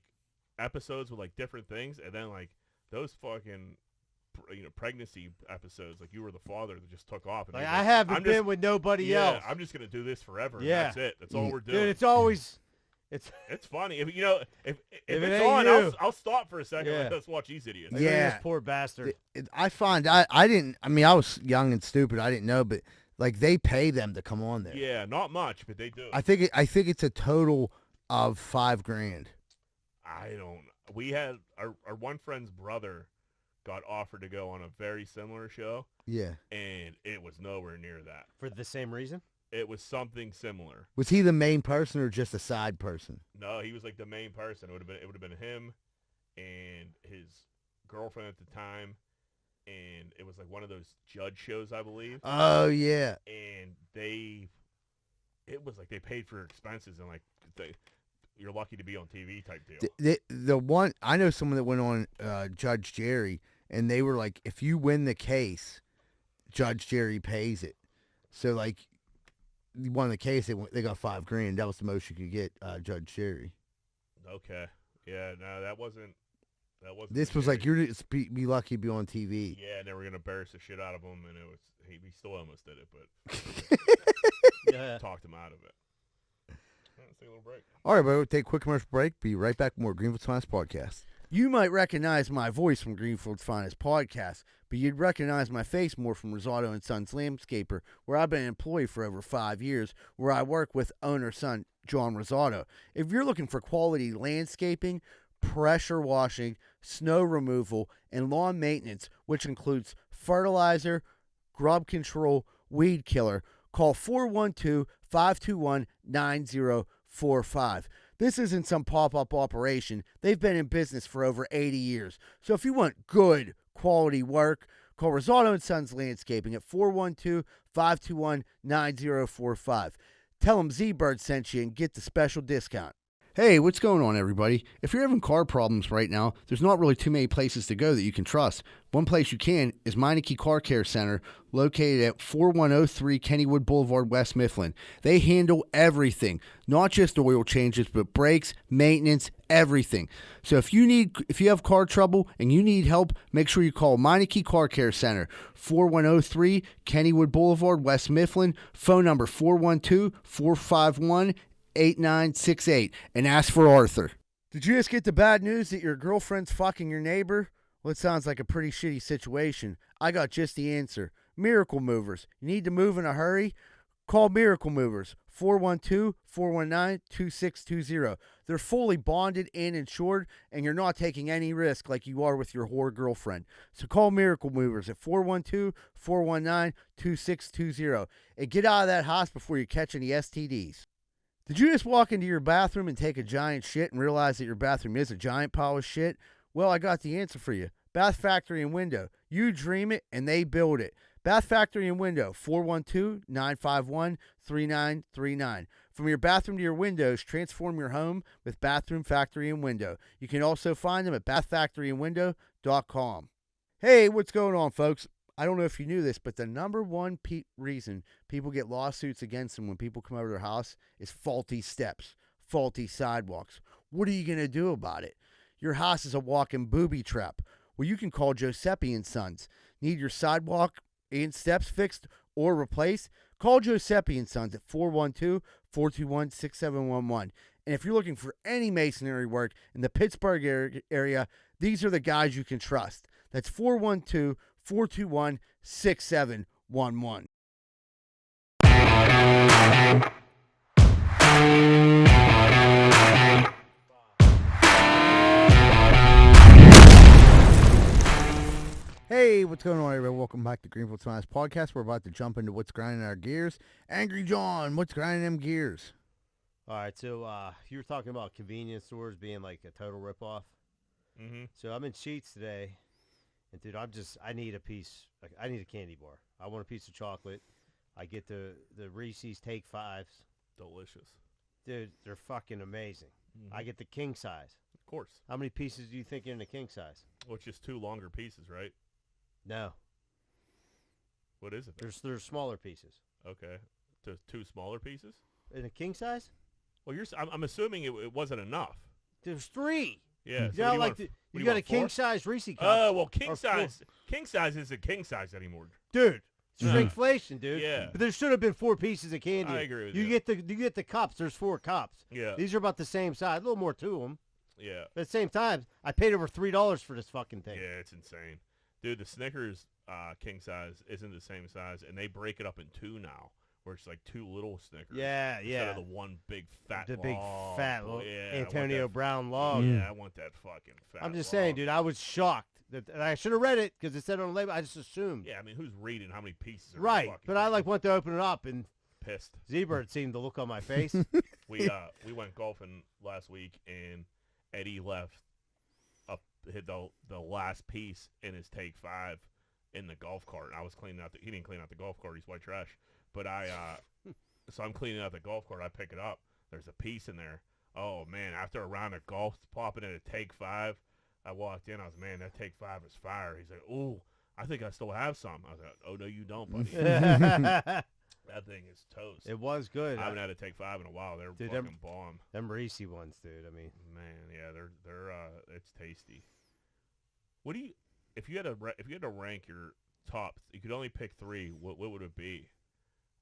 episodes with like different things, and then like those fucking pregnancy episodes, like you were the father that just took off. And like, I haven't been with nobody else. I'm just gonna do this forever. Yeah, and that's it. That's all we're doing. Dude, it's always. It's funny if if it's it on, you. I'll stop for a second. Yeah. Like, let's watch these idiots. Like, this poor bastard. I find I didn't. I mean, I was young and stupid. I didn't know, but like they pay them to come on there. Yeah, not much, but they do. I think it's a total of $5,000. I don't. We had our one friend's brother got offered to go on a very similar show. Yeah, and it was nowhere near that. For the same reason. It was something similar. Was he the main person or just a side person? No, he was like the main person. It would have been him and his girlfriend at the time, and it was like one of those judge shows, I believe. Oh yeah. And it was like they paid for expenses and like you're lucky to be on TV type deal. The one I know someone that went on Judge Jerry, and they were like, if you win the case, Judge Jerry pays it. So like. You won the case, they got $5,000. That was the most you could get, Judge Jerry. Okay. Yeah, no, that wasn't. This was like, you're just be lucky to be on TV. Yeah, and they were gonna embarrass the shit out of him, and it was he still almost did it, but talked him out of it. Let's take a little break. All right, but we'll take a quick commercial break. Be right back with more Greenfield's Finest Podcast. You might recognize my voice from Greenfield's Finest Podcast, but you'd recognize my face more from Rosado & Sons Landscaper, where I've been an employee for over 5 years, where I work with owner-son John Rosado. If you're looking for quality landscaping, pressure washing, snow removal, and lawn maintenance, which includes fertilizer, grub control, weed killer, call 412-521-9045. This isn't some pop-up operation. They've been in business for over 80 years. So if you want good, quality work, call Rosado & Sons Landscaping at 412-521-9045. Tell them Z-Bird sent you and get the special discount. Hey, what's going on, everybody? If you're having car problems right now, there's not really too many places to go that you can trust. One place you can is Meineke Car Care Center, located at 4103 Kennywood Boulevard, West Mifflin. They handle everything, not just oil changes, but brakes, maintenance, everything. So if you have car trouble and you need help, make sure you call Meineke Car Care Center, 4103 Kennywood Boulevard, West Mifflin. Phone number 412-451-8968, and ask for Arthur. Did you just get the bad news that your girlfriend's fucking your neighbor? Well, it sounds like a pretty shitty situation. I got just the answer. Miracle Movers. You need to move in a hurry? Call Miracle Movers, 412-419-2620. They're fully bonded and insured, and you're not taking any risk like you are with your whore girlfriend. So call Miracle Movers at 412-419-2620 and get out of that house before you catch any STDs. Did you just walk into your bathroom and take a giant shit and realize that your bathroom is a giant pile of shit? Well, I got the answer for you. Bath Factory and Window. You dream it, and they build it. Bath Factory and Window, 412-951-3939. From your bathroom to your windows, transform your home with Bathroom Factory and Window. You can also find them at bathfactorywandwindow.com. Hey, what's going on, folks? I don't know if you knew this, but the number one reason people get lawsuits against them when people come over their house is faulty steps, faulty sidewalks. What are you going to do about it? Your house is a walking booby trap. Well, you can call Giuseppe and Sons. Need your sidewalk and steps fixed or replaced? Call Giuseppe and Sons at 412-421-6711. And if you're looking for any masonry work in the Pittsburgh area, these are the guys you can trust. That's 412-421-6711. Hey, what's going on, everybody? Welcome back to Greenfield Science Podcast. We're about to jump into what's grinding our gears. Angry John, what's grinding them gears? All right, so you were talking about convenience stores being like a total ripoff. Mm-hmm. So I'm in Sheets today, and dude, I need a piece. I need a candy bar. I want a piece of chocolate. I get the Reese's Take Fives. Delicious. Dude, they're fucking amazing. Mm-hmm. I get the king size. Of course. How many pieces do you think are in the king size? Well, it's just two longer pieces, right? No. What is it then? There's smaller pieces. Okay. Two smaller pieces? In a king size? Well, I'm assuming it wasn't enough. There's three. Yeah. You got like you got a king size Reese cup. Oh, well, king size isn't king size anymore. Dude, it's shrinkflation, dude. Yeah. But there should have been 4 pieces of candy. I agree with you. You get the cups. There's 4 cups. Yeah. These are about the same size. A little more to them. Yeah. But at the same time, I paid over $3 for this fucking thing. Yeah, it's insane. Dude, the Snickers king size isn't the same size, and they break it up in 2 now, where it's like 2 little Snickers. Yeah, instead of the one big fat the log. big fat yeah, Antonio Brown log. Yeah, I want that fucking fat I'm just log. saying, dude, I was shocked. And I should have read it because it said on the label. I just assumed. Yeah, I mean, who's reading how many pieces are right, but I went to open it up and pissed. Z-Bird seemed to look on my face. We went golfing last week, and Eddie hit the last piece in his Take 5 in the golf cart. I was cleaning out he didn't clean out the golf cart. He's white trash. But so I'm cleaning out the golf cart. I pick it up. There's a piece in there. Oh man! After a round of golf, popping in a Take 5, I walked in. I was, man, that Take 5 is fire. He's like, ooh, I think I still have some. I was like, oh no, you don't, buddy. That thing is toast. It was good. I haven't had a Take 5 in a while. They're fucking bomb. Them Reese ones, dude. I mean, man, yeah, they're it's tasty. What do you? If you had to rank your tops, you could only pick 3. What would it be?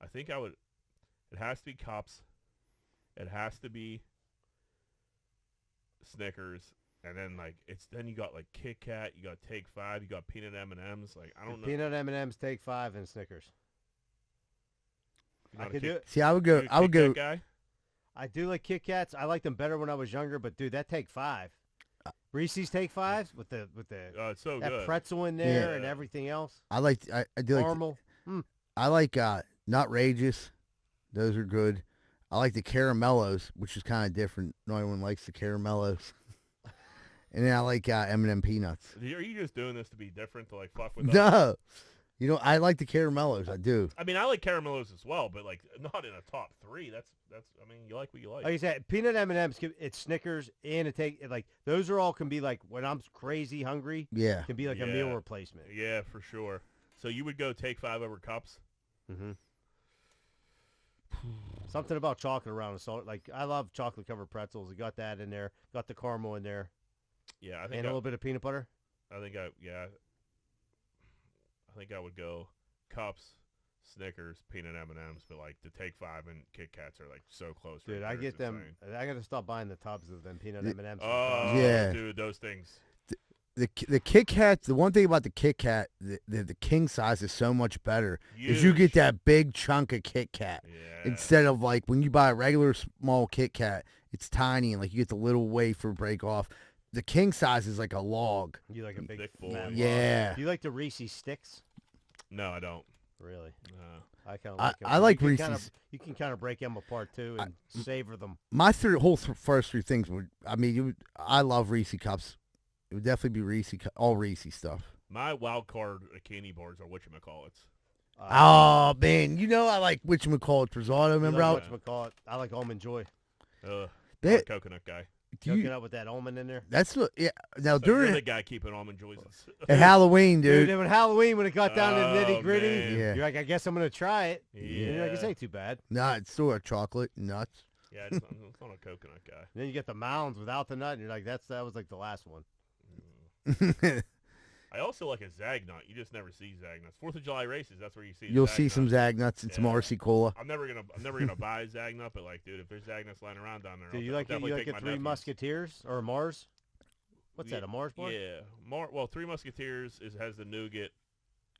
I think I would. It has to be Cups. It has to be Snickers, and then then you got like Kit Kat, you got Take 5, you got peanut M&Ms. Like I don't know. Peanut M&Ms, Take 5, and Snickers. I could do it. See, I would go. Guy? I do like Kit Kats. I liked them better when I was younger, but dude, that Take 5. Reese's Take 5s with the it's so that good. pretzel in there and everything else. I do like caramel. I like Nutrageous. Those are good. I like the caramellos, which is kind of different. No one likes the caramellos. And then I like M&M peanuts. Are you just doing this to be different, to like fuck with us? No. You know, I like the caramellos. I do. I mean, I like caramellos as well, but like not in a top 3. That's. I mean, you like what you like. Like you said, peanut M&Ms. It's Snickers and like those are all can be like when I'm crazy hungry. Yeah. Can be like a meal replacement. Yeah, for sure. So you would go Take 5 over Cups? Mm-hmm. Something about chocolate around the salt. Like I love chocolate covered pretzels. You got that in there. Got the caramel in there. Yeah, I think and a little bit of peanut butter. I think I would go Cups, Snickers, peanut M&Ms, but like the Take 5 and Kit Kats are like so close. Dude, I get them. I got to stop buying the tubs of them peanut M&Ms. Oh, yeah, dude, those things. The Kit Kat, the one thing about the Kit Kat, the king size is so much better. Is you get that big chunk of Kit Kat instead of like when you buy a regular small Kit Kat, it's tiny and like you get the little wafer break off. The king size is like a log. You like a big boy. Yeah. Do you like the Reese's sticks? No, I don't. Really? No. I kind of like them. I like Reese's. You can kind of break them apart too and savor them. My first 3 things would. I mean, I love Reese cups. It would definitely be all Reese stuff. My wild card candy bars are whatchamacallits. Oh man, you know I like whatchamacallit risotto. Remember? Like whatchamacallit? I like almond joy. I'm a coconut guy. Coconut with that almond in there. That's what. Yeah. Now So during you're the guy keeping almond joys at Halloween, dude. Dude, when Halloween, when it got down to nitty gritty, man. you're like, I guess I'm gonna try it. Yeah. And you're like, this ain't too bad. Nah, it's still a chocolate nuts. Yeah, I'm not a coconut guy. And then you get the mounds without the nut, and you're like, that was like the last one. I also like a Zag nut. You just never see Zag nuts. 4th of July races, that's where you see. You'll Zag see nuts. some Zag nuts and some RC Cola. I'm never gonna buy a Zag nut, but like, dude, if there's Zag nuts lying around down there, Do you I'll like it? definitely You like take a my Three nephews. Musketeers or a Mars? What's that? A Mars bar? Yeah, well, Three Musketeers has the nougat,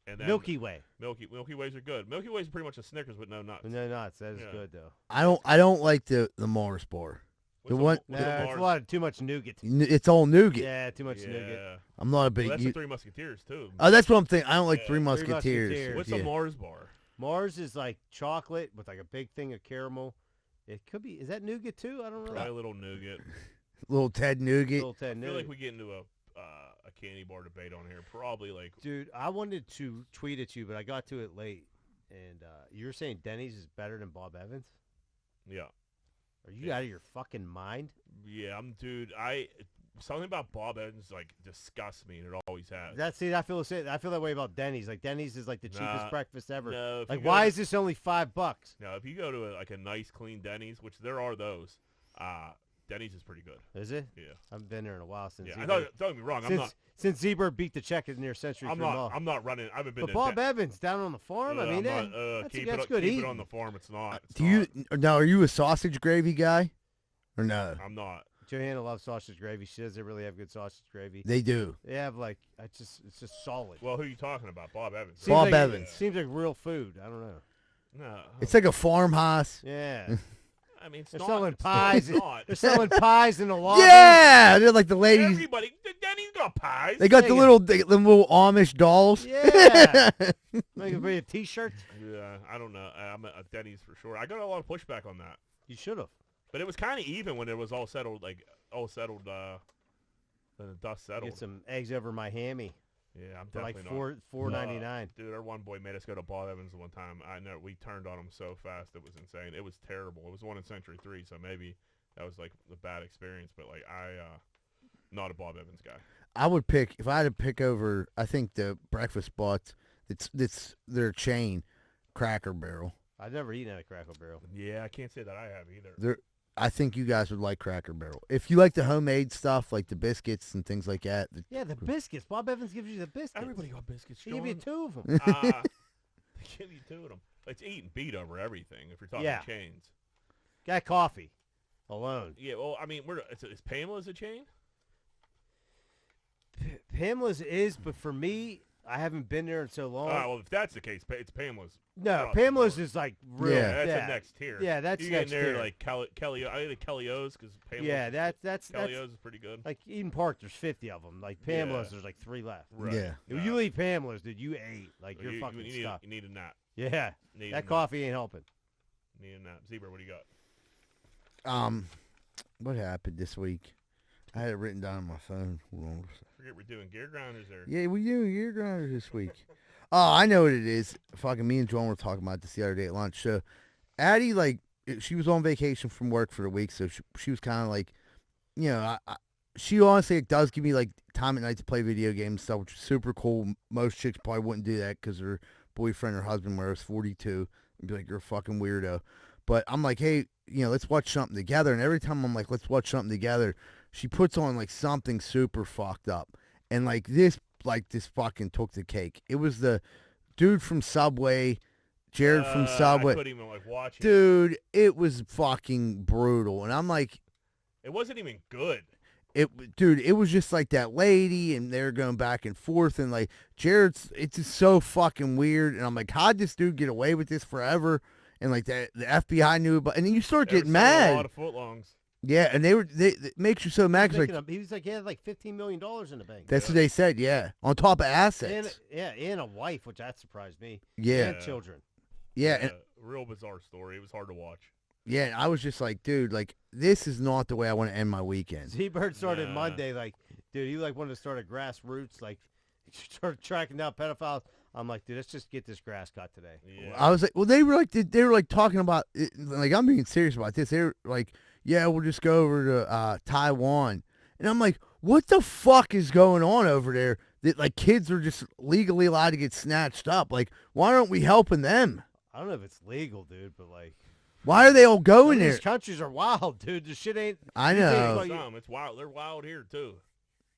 and then Milky Way. Milky Ways are good. Milky Ways are pretty much a Snickers with no nuts. No nuts. That is good though. I don't like the Mars bar. The one, it's a lot of too much nougat. It's all nougat. Yeah, too much nougat. I'm not a big. Well, that's the Three Musketeers too. Oh, that's what I'm thinking. I don't like Three Musketeers. What's a Mars bar? Mars is like chocolate with like a big thing of caramel. It could be. Is that nougat too? I don't know. Probably a little nougat. Little Ted nougat. Little Ted I feel nougat. like we get into a candy bar debate on here. Probably like. Dude, I wanted to tweet at you, but I got to it late. And you were saying Denny's is better than Bob Evans? Yeah. Are you out of your fucking mind? Yeah, dude. Something about Bob Evans like disgusts me, and it always has. I feel the same. I feel that way about Denny's. Like Denny's is like the cheapest breakfast ever. No, like why is this only $5? No, if you go to a nice, clean Denny's, which there are those, Denny's is pretty good. Is it? Yeah. I haven't been there in a while since. Yeah, don't get me wrong. Since Z-Bird beat the check near Century. I'm not running. I haven't been. But Bob Evans down on the farm. I mean, that's good keep eating. it on the farm. It's not. Now? Are you a sausage gravy guy, or no? I'm not. Johanna loves sausage gravy. She says they really have good sausage gravy. They do. They have like it's just solid. Well, who are you talking about? Bob Evans. Evans. Seems like real food. I don't know. No. It's like a farmhouse. Yeah. I mean, they're selling pies. Not. They're selling pies in the lobby. Yeah, they're like the ladies. Everybody, Denny's got pies. They got the little Amish dolls. Yeah. Make a T-shirt. Yeah, I don't know. I'm a Denny's for sure. I got a lot of pushback on that. You should have. But it was kind of even when it was all settled. When the dust settled. Get some eggs over my hammy. Yeah, I'm for definitely like $4.99. Dude, our one boy made us go to Bob Evans one time. I know we turned on him so fast it was insane. It was terrible. It was one in Century 3, so maybe that was like a bad experience. But like not a Bob Evans guy. I would pick if I had to pick over. I think the breakfast spots. It's their chain, Cracker Barrel. I've never eaten at a Cracker Barrel. Yeah, I can't say that I have either. I think you guys would like Cracker Barrel. If you like the homemade stuff, like the biscuits and things like that. Yeah, the biscuits. Bob Evans gives you the biscuits. Everybody got biscuits, He give you 2 of them. They give you 2 of them. It's eat and beat over everything if you're talking chains. Got coffee alone. Yeah, well, I mean, is Pamela's a chain? Pamela's is, but for me, I haven't been there in so long. Well, if that's the case, it's Pamela's. No, Pamela's is like real. Yeah, that's the next tier. Yeah, that's you next get in there tier. like Kelly. I think Kelly O's because Pamela's. Yeah, that's Kelly O's is pretty good. Like Eden Park, there's 50 of them. Like Pamela's, there's like 3 left. Right. Yeah. If you leave Pamela's, dude, you ate like you're fucking stuck. You need a nap. Yeah, that coffee ain't helping. Need a nap. Zebra, what do you got? What happened this week? I had it written down on my phone. Hold on. Forget we're doing gear grounders there. Yeah, we doing gear grinders this week. Oh, I know what it is. Fucking me and John were talking about this the other day at lunch. So, Addie, like, she was on vacation from work for the week, so she was kind of like, you know, she honestly does give me like time at night to play video games and stuff, which is super cool. Most chicks probably wouldn't do that because their boyfriend or husband wears 42 and be like, you're a fucking weirdo. But I'm like, hey, you know, let's watch something together. And every time I'm like, let's watch something together, she puts on like something super fucked up. And like this fucking took the cake. It was the dude from Subway, Jared from Subway. I couldn't even like watch it. Dude, it was fucking brutal. And I'm like, it wasn't even good. Dude, it was just like that lady, and they're going back and forth, and like it's just so fucking weird. And I'm like, how'd this dude get away with this forever? And like the FBI knew about, and then you start getting mad. A lot of footlongs. Yeah, and they it makes you so mad. He was like, he had like $15 million in the bank. That's what they said. Yeah, on top of assets. And a wife, which that surprised me. Yeah, and children. Yeah, real bizarre story. It was hard to watch. Yeah, I was just like, dude, like this is not the way I want to end my weekend. Z-Bird started Monday, like, dude, he like wanted to start a grassroots, like, started tracking down pedophiles. I'm like, dude, let's just get this grass cut today. Yeah. I was like, well, they were like talking about it, like, I'm being serious about this. They were like, yeah, we'll just go over to Taiwan, and I'm like, what the fuck is going on over there? That like kids are just legally allowed to get snatched up. Like, why aren't we helping them? I don't know if it's legal, dude, but like, why are they all going there? These countries are wild, dude. The shit ain't. I know. It's wild. They're wild here too.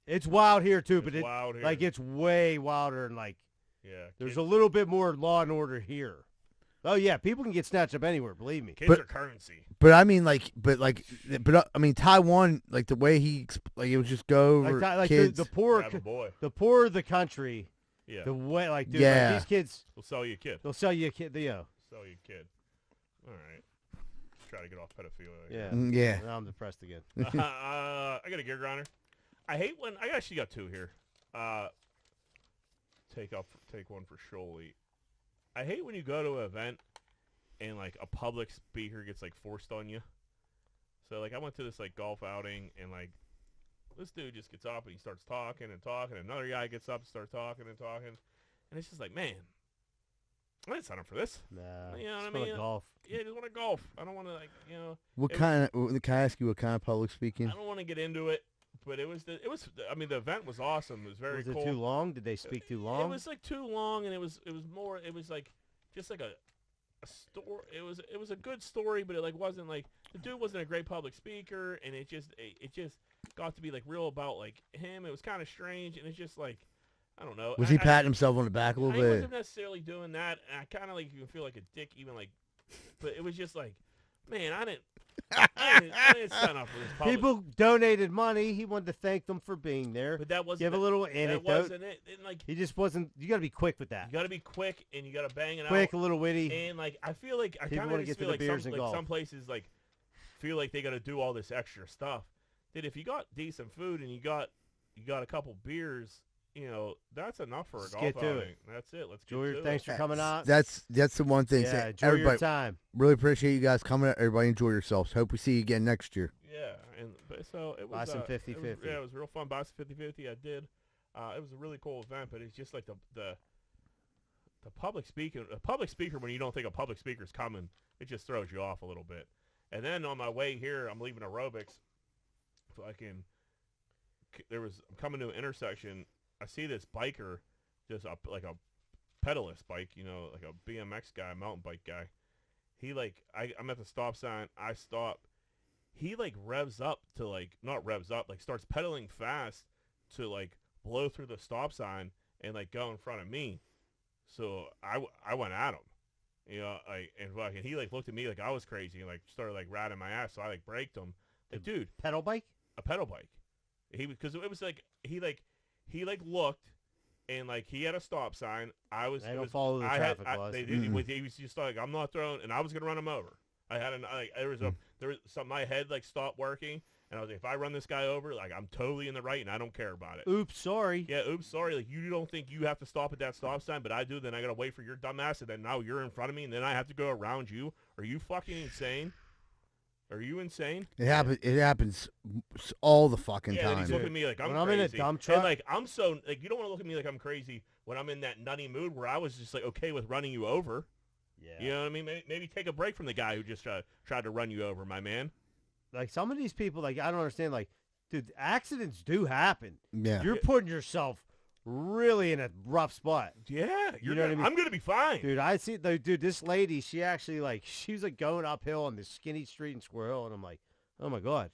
It's wild here too, but wild here. Like it's way wilder and like. Yeah. There's a little bit more law and order here. Oh yeah, people can get snatched up anywhere. Believe me. Kids are currency. But I mean, I mean, Taiwan, like the way it would just go over like kids. The poorer the country. Yeah. The way, like, dude, yeah. like these kids. They'll sell you a kid. They'll sell you a kid. Sell you a kid. All right. Try to get off pedophilia. Yeah. Now I'm depressed again. I got a gear grinder. I hate when I actually got two here. Take one for Sciulli. I hate when you go to an event and like a public speaker gets like forced on you. So like I went to this like golf outing and like this dude just gets up and he starts talking and talking. And another guy gets up and starts talking and talking, and it's just like, man, I didn't sign up for this. Nah, you know what I want mean? to golf. Yeah, I just want to golf. I don't want to like, you know. Can I ask you what kind of public speaking? I don't want to get into it, but it was. I mean, the event was awesome. It was very cool. Was it too long? Did they speak too long? It was like too long, and it was more. It was like just like a story. It was a good story, but it like wasn't like the dude wasn't a great public speaker, and it just got to be like real about like him. It was kind of strange, and it's just like. I don't know. Was he patting himself on the back a little bit? I wasn't necessarily doing that. And I kind of like even feel like a dick, even like, but it was just like, man, I didn't sign up for this. People donated money. He wanted to thank them for being there. But that wasn't. Give a little anecdote. That wasn't it. And like he just wasn't. You got to be quick with that. You got to be quick, and you got to bang it out. Quick, a little witty. And like I feel like I kind of just feel like some places like feel like they got to do all this extra stuff. That if you got decent food and you got a couple beers. You know, that's enough for a golf outing. That's it. Let's get to it. Thanks for coming out. That's the one thing. Yeah, enjoy your time. Really appreciate you guys coming out. Everybody enjoy yourselves. Hope we see you again next year. Yeah, so it was buy some 50-50. Yeah, it was real fun. Buy some 50-50. I did. It was a really cool event, but it's just like the public speaking. A public speaker when you don't think a public speaker's coming, it just throws you off a little bit. And then on my way here, I'm leaving aerobics. I'm coming to an intersection. I see this biker, just like a pedalist bike, you know, like a BMX guy, mountain bike guy. He I'm at the stop sign. I stop. He like revs up to like not revs up, like starts pedaling fast to like blow through the stop sign and like go in front of me. So I went at him, you know, and he like looked at me like I was crazy and like started like ratting my ass. So I like braked him. Like, dude, pedal bike? A pedal bike. Because it was like he looked, and like he had a stop sign. They don't follow the traffic laws. He was just like, I'm not throwing, and I was gonna run him over. I had there was something. My head like stopped working, and I was like, if I run this guy over, like I'm totally in the right, and I don't care about it. Oops, sorry. Yeah, oops, sorry. Like you don't think you have to stop at that stop sign, but I do. Then I gotta wait for your dumb ass, and then now you're in front of me, and then I have to go around you. Are you fucking insane? Are you insane? It happens. It happens all the fucking Yeah, and time. he's looking at me like I'm When crazy. I'm in a dump truck- And, like, I'm so, like, you don't want to look at me like I'm crazy when I'm in that nutty mood where I was just, like, okay with running you over. Yeah. You know what I mean? Maybe take a break from the guy who just tried to run you over, my man. Like, some of these people, like, I don't understand. Like, dude, accidents do happen. Yeah. You're putting yourself really in a rough spot. Yeah. You know what I mean? I'm going to be fine. Dude, I see, dude, this lady, she actually, like, she was, like, going uphill on this skinny street in Squirrel Hill, and I'm like, oh, my God.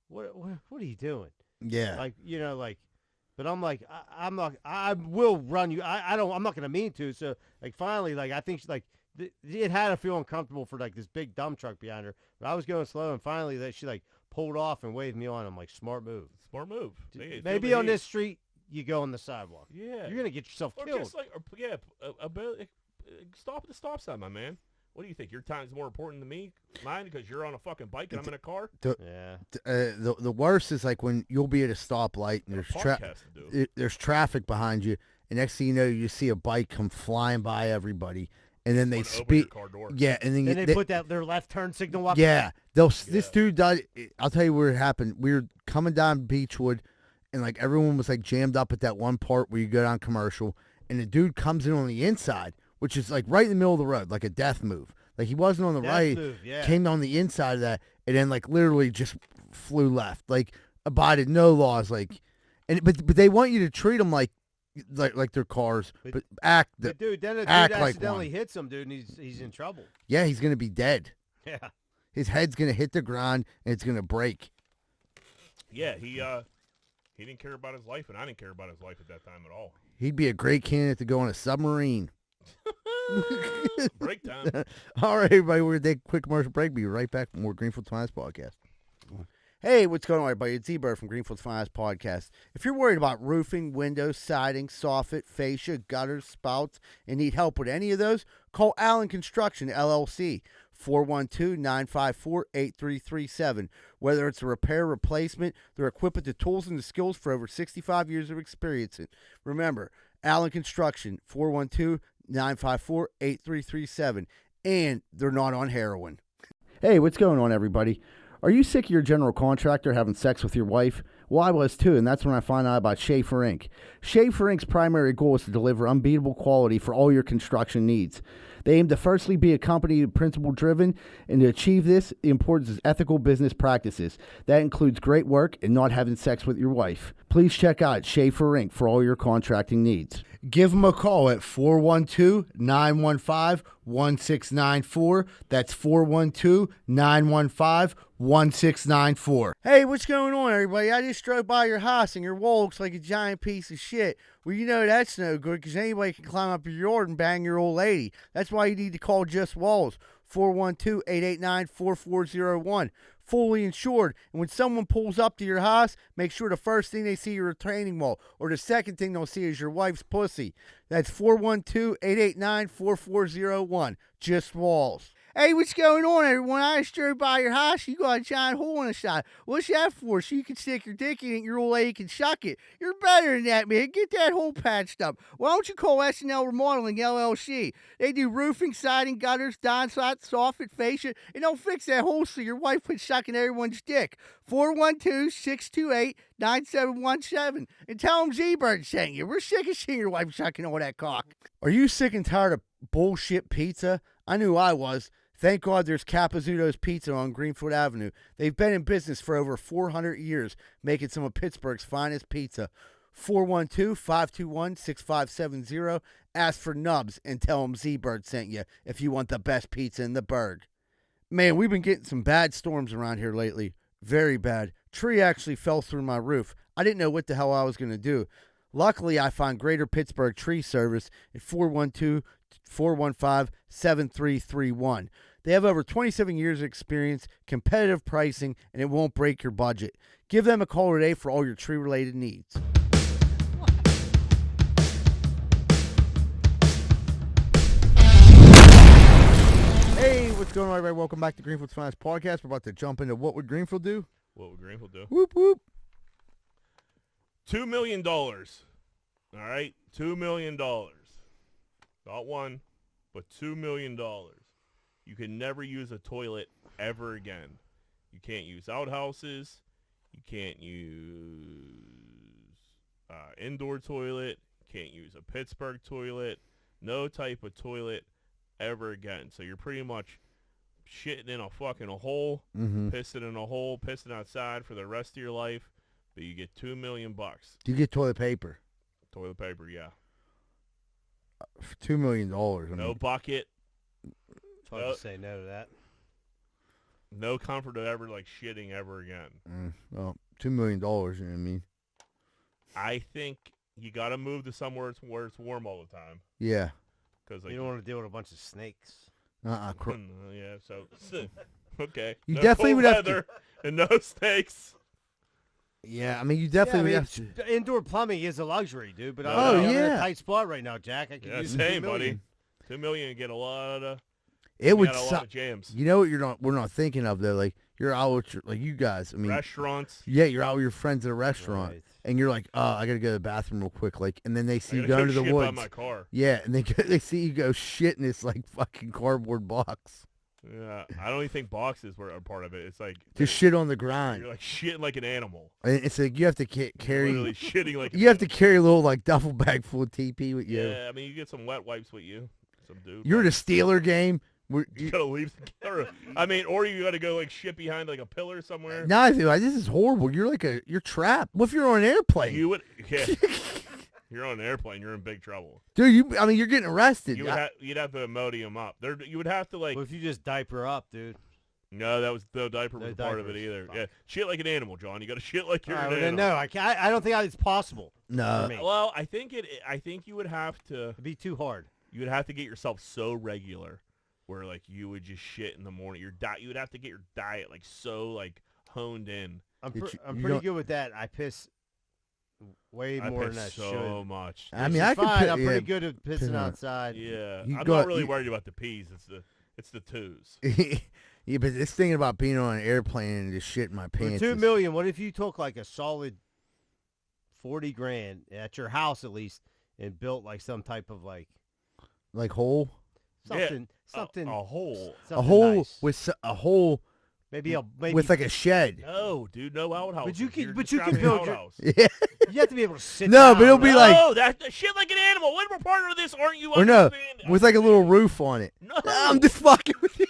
What are you doing? Yeah. Like, you know, like, but I'm like, I will run you. I'm not going to mean to. So, like, finally, like, I think, like, it had to feel uncomfortable for, like, this big dump truck behind her. But I was going slow, and finally, that she, like, pulled off and waved me on. I'm like, smart move. Smart move. Hey, Maybe on this street, you go on the sidewalk. Yeah. You're going to get yourself Or killed. just like, stop at the stop sign, my man. What do you think? Your time's more important than mine, because you're on a fucking bike and I'm in a car? The worst is like when you'll be at a stoplight and there's traffic behind you, and next thing you know, you see a bike come flying by everybody, and then they speed. Yeah, and then they put their left turn signal up. Yeah, this dude died. I'll tell you where it happened. We were coming down Beechwood, and like everyone was like jammed up at that one part where you go down Commercial, and the dude comes in on the inside, which is like right in the middle of the road, like a death move. Like he wasn't on the right, came on the inside of that, and then like literally just flew left, like abided no laws, like, but they want you to treat them like their cars, but act. But dude, then a dude act accidentally like hits him, dude, and he's in trouble. Yeah, he's gonna be dead. Yeah, his head's gonna hit the ground and it's gonna break. Yeah, he didn't care about his life, and I didn't care about his life at that time at all. He'd be a great candidate to go on a submarine. Break time. All right, everybody, we're going to take a quick commercial break. Be right back for more Greenfield's Finest Podcast. Hey, what's going on, everybody? It's Z-Bird from Greenfield's Finest Podcast. If you're worried about roofing, windows, siding, soffit, fascia, gutters, spouts, and need help with any of those, call Allen Construction, LLC, 412-954-8337. Whether it's a repair, replacement, they're equipped with the tools and the skills for over 65 years of experience. Remember, Allen Construction, 412-954-8337. And they're not on heroin. Hey, what's going on, everybody? Are you sick of your general contractor having sex with your wife? Well, I was too, and that's when I found out about Schaefer Inc. Schaefer Inc.'s primary goal is to deliver unbeatable quality for all your construction needs. They aim to firstly be a company principle-driven, and to achieve this, the importance is ethical business practices. That includes great work and not having sex with your wife. Please check out Schaefer Inc. for all your contracting needs. Give them a call at 412-915-1694. That's 412-915-1694. Hey, what's going on, everybody? I just drove by your house, and your wall looks like a giant piece of shit. Well, you know that's no good, because anybody can climb up your yard and bang your old lady. That's why you need to call Just Walls, 412-889-4401. Fully insured. And when someone pulls up to your house, make sure the first thing they see is your retaining wall, or the second thing they'll see is your wife's pussy. That's 412-889-4401. Just Walls. Hey, what's going on, everyone? I just drove by your house. You got a giant hole in the side. What's that for? So you can stick your dick in it and your old lady can suck it. You're better than that, man. Get that hole patched up. Why don't you call S&L Remodeling, LLC? They do roofing, siding, gutters, downspouts, soffit, fascia, and they'll fix that hole so your wife quits sucking everyone's dick. 412-628-9717. And tell them Z-Bird sent you. We're sick of seeing your wife sucking all that cock. Are you sick and tired of bullshit pizza? I knew I was. Thank God there's Capizzuto's Pizza on Greenfield Avenue. They've been in business for over 400 years, making some of Pittsburgh's finest pizza. 412-521-6570. Ask for Nubs and tell them Z-Bird sent you if you want the best pizza in the burg. Man, we've been getting some bad storms around here lately. Very bad. Tree actually fell through my roof. I didn't know what the hell I was going to do. Luckily, I found Greater Pittsburgh Tree Service at 412-415-7331. They have over 27 years of experience, competitive pricing, and it won't break your budget. Give them a call today for all your tree-related needs. Hey, what's going on, everybody? Welcome back to Greenfield's Finest Podcast. We're about to jump into What Would Greenfield Do? What would Greenfield do? Whoop, whoop. $2 million. All right? $2 million. Not one, but $2 million. You can never use a toilet ever again. You can't use outhouses. You can't use indoor toilet. You can't use a Pittsburgh toilet. No type of toilet ever again. So you're pretty much shitting in a fucking hole, pissing in a hole, pissing outside for the rest of your life. But you get $2 million. Do you get toilet paper? Toilet paper, yeah. For $2 million. No bucket. It's hard to say no to that. No comfort of ever like shitting ever again. Well, $2 million. You know what I mean? I think you got to move to somewhere where it's warm all the time. Yeah. Because like, you don't want to deal with a bunch of snakes. Yeah. So okay. You no definitely would have to, and no snakes. Yeah, I mean, you definitely would have to. Indoor plumbing is a luxury, dude. But I'm in a tight spot right now, Jack. I could use same, $2 million. buddy. $2 million and get a lot of. It would a lot of jams. You know what we're not thinking of though. Like you're out with like you guys. I mean, restaurants. Yeah, you're out with your friends at a restaurant, Right. and you're like, oh, I gotta go to the bathroom real quick. Like, and then they see you go going to the shit by woods. my car. Yeah, and they see you go shit in this like fucking cardboard box. Yeah, I don't even think boxes were a part of it. It's like Just shit on the ground. You're like shitting like an animal. And it's like you have to carry. Literally shitting like. You have to carry a little like duffel bag full of TP with you. Yeah, I mean you get some wet wipes with you. Some dude. You're at a Steeler game. You gotta leave. Or you gotta go like shit behind like a pillar somewhere. No, I feel like this is horrible. You're trapped. What if you're on an airplane? You would. Yeah. You're on an airplane. You're in big trouble. Dude, you're getting arrested. You'd have to Imodium up. You would have to like. What if you just diaper up, dude? No, the diaper was part of it either. Fuck. Yeah, shit like an animal, John. You got to shit like you're an Well, animal. no, I don't think it's possible. No. For me. Well, I think you would have to. It'd be too hard. You would have to get yourself so regular, where like you would just shit in the morning. You would have to get your diet like so like honed in. I'm pretty good with that. I piss way more than I piss so should. much. I mean, I could. I'm pretty good at pissing outside. Yeah, You I'm got- not really you- worried about the peas. It's the twos. Yeah, but it's thinking about being on an airplane and just shit in my For pants. $2 million, what if you took like a solid $40,000 at your house at least and built like some type of like hole? something a hole. A hole nice. with a hole maybe with like a shed. No, dude, no outhouse. But you can You're but you can describing build your, outhouse. Yeah. you have to be able to sit No, down, but it'll be right? like- No, that shit like an animal. What part of this aren't you Or no, understanding? with like a little roof on it. No. I'm just fucking with you.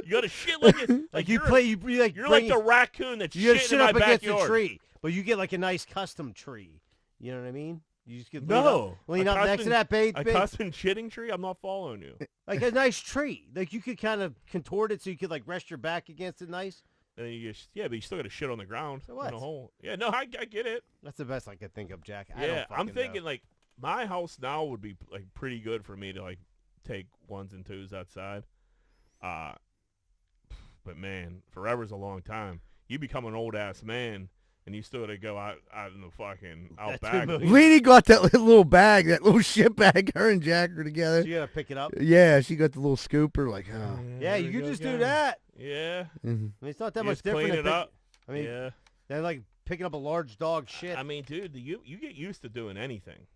You got to shit like it. like you're like You're like the raccoon that's you gotta shitting sit in my up against backyard. a tree, but you get like a nice custom tree. You know what I mean? You just get No, lean up next to that a custom shitting tree. I'm not following you. like a nice tree. Like you could kind of contort it so you could like rest your back against it nice. And then you just, but you still got to shit on the ground So what? in a hole. Yeah, no, I get it. That's the best I could think of, Jack. I Yeah, don't I'm fucking thinking know. like my house now would be like pretty good for me to like take ones and twos outside. But man, forever's a long time. You become an old ass man, and you still got to go out in the fucking out That $2 back. million. Leanie got that little bag, that little shit bag. Her and Jack are together. So you gotta pick it up. Yeah, she got the little scooper. Like, oh. Yeah, you could just do that. Yeah. Mhm. I mean, it's not that You much just different. clean than it up. I mean, Yeah. they're like picking up a large dog shit. I mean, dude, you get used to doing anything.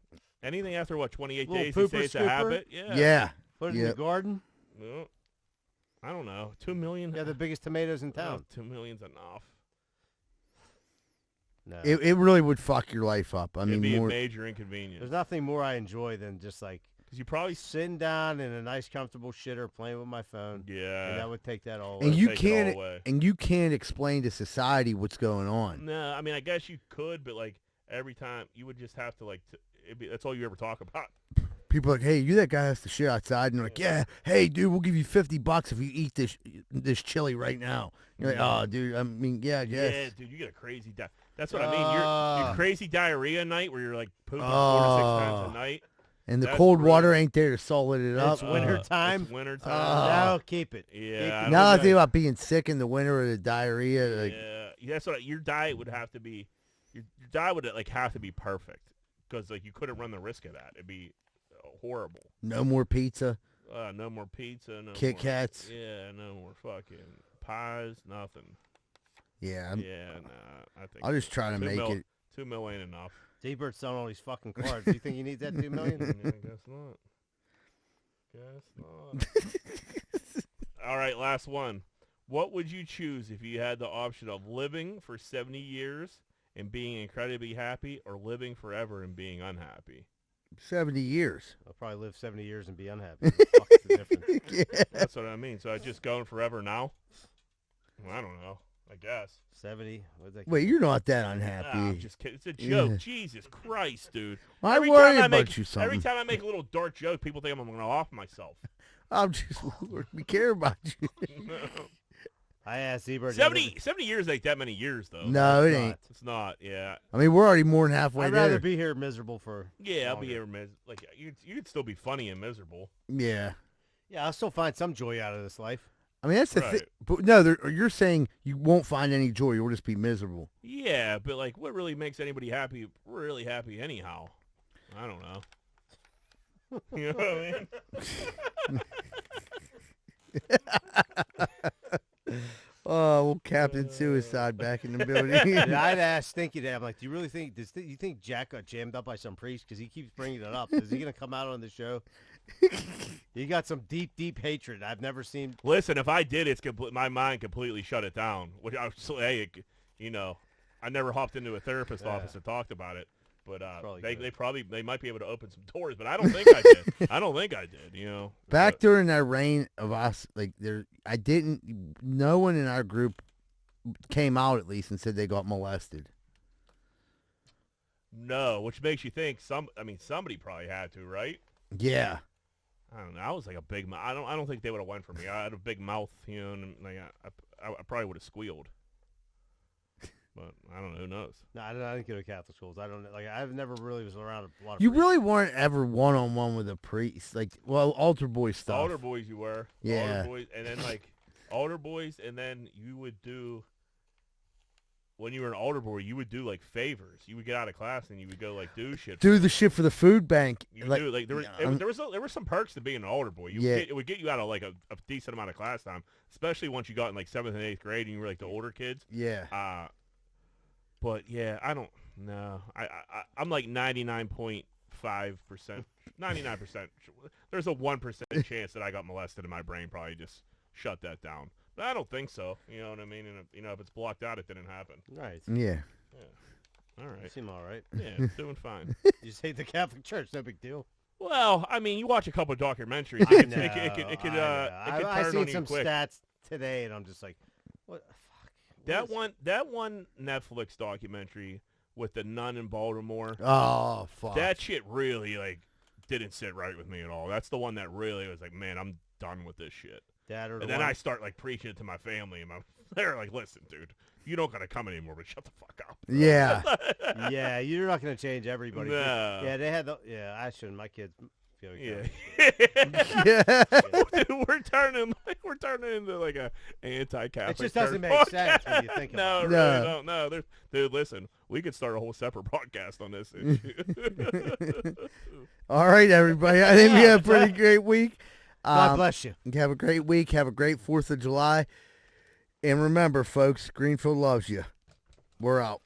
Anything after what 28 Little days? You say pooper it's a scooper? habit. Yeah. Yeah. Put it in the garden. Well, I don't know. $2 million. Yeah, the biggest tomatoes in town. $2 million's enough. No. It really would fuck your life up. I It'd mean, be more. a major inconvenience. There's nothing more I enjoy than just like Because you probably sitting down in a nice, comfortable shitter, playing with my phone. Yeah. And that would take that all. And away. you take it all can't. away. And you can't explain to society what's going on. No, I mean, I guess you could, but like every time you would just have to like. That's all you ever talk about. People are like, hey, you that guy has to shit outside, and they're like, yeah, hey, dude, we'll give you $50 if you eat this chili right now. You're like, oh, dude, I mean, yeah, I guess. Yeah, dude, you get a crazy. That's what I mean. Your crazy diarrhea night where you're like pooping 4 to 6 times a night. And the That's cold brutal. water ain't there to solid it up. It's winter time. It's winter time. No, keep it. Yeah. Keep it. Now I think about being sick in the winter or the diarrhea. Like, Yeah, that's what your diet would have to be. Your diet would like have to be perfect because like you couldn't run the risk of that. It'd be horrible. no more pizza. No more pizza. No Kit more, Kats. Yeah, no more fucking pies. Nothing. Yeah, Nah. I think I'll just try to make it. $2 million ain't enough. D-Bird's selling all these fucking cards. Do you think he needs that $2 million? Yeah, guess not. All right, last one. What would you choose if you had the option of living for 70 years and being incredibly happy, or living forever and being unhappy? 70 years. I'll probably live 70 years and be unhappy. What the fuck is the difference? Yeah. That's what I mean. So I just going forever now? Well, I don't know. I guess. 70. What's that? Wait, you're not that unhappy. I'm just kidding. It's a joke. Yeah. Jesus Christ, dude. I Every worry time I about make, you something. Every time I make a little dark joke, people think I'm going to off myself. I'm just, we care about you. I asked Ebert. 70 years ain't that many years, though. No, it ain't. It's not, yeah. I mean, we're already more than halfway I'd there. rather be here miserable for. Yeah, I'll longer. be here. Like, you'd still be funny and miserable. Yeah. Yeah, I'll still find some joy out of this life. I mean, that's the Right. thing. But no, you're saying you won't find any joy. You'll just be miserable. Yeah, but, like, what really makes anybody happy, really happy anyhow? I don't know. You know what I mean? Oh, well, Captain Suicide back in the building. Dude, I'd ask Stinky Day. I'm like, do you really think you think Jack got jammed up by some priest? Because he keeps bringing it up. Is he gonna come out on the show? He got some deep, deep hatred I've never seen. Listen, if I did, my mind completely shut it down. Which I was, hey, you know, I never hopped into a therapist office and talked about it. But they might be able to open some doors, but I don't think I did. I don't think I did. You know, Back during that reign of us, like no one in our group came out at least and said they got molested. No, which makes you think somebody probably had to, right? Yeah. I don't know. I was like a big. I don't think they would have went for me. I had a big mouth, you know, and like I probably would have squealed. But I don't know. Who knows? No, I didn't go to Catholic schools. I don't like. I've never really was around a lot of. You priests. really weren't ever one-on-one with a priest, like altar boy stuff. Altar boys, you were. Yeah. Altar boys, and then like altar boys, and then you would do. When you were an altar boy, you would do like favors. You would get out of class and you would go like do shit. Do the shit for the food bank. You would do like there were some perks to being an altar boy. It would get you out of like a decent amount of class time, especially once you got in like 7th and 8th grade and you were like the older kids. Yeah. But yeah, I don't know. I'm like 99.5%, 99%. There's a 1% chance that I got molested, and my brain probably just shut that down. But I don't think so. You know what I mean? And if it's blocked out, it didn't happen. Right. Yeah. All right. You seem all right. Yeah, doing fine. You just hate the Catholic Church. No big deal. Well, I mean, you watch a couple of documentaries. It could I've turn seen on you some quick. stats today, and I'm just like, what? Fuck. That one Netflix documentary with the nun in Baltimore. Oh, fuck. That shit really like didn't sit right with me at all. That's the one that really was like, man, I'm done with this shit. And then I start like preaching it to my family, and they're like, listen, dude, you don't gotta come anymore, but shut the fuck up. Yeah. Yeah, you're not gonna change everybody. No. Yeah, they had I shouldn't. My kids. Yeah. Yeah. Dude, we're turning into like a anti-Catholic. It just doesn't church make podcast. sense when you think No, about it. really don't. No, dude, listen, we could start a whole separate podcast on this issue. All right, everybody. I think we had a pretty great week. God bless you. Have a great week. Have a great 4th of July. And remember, folks, Greenfield loves you. We're out.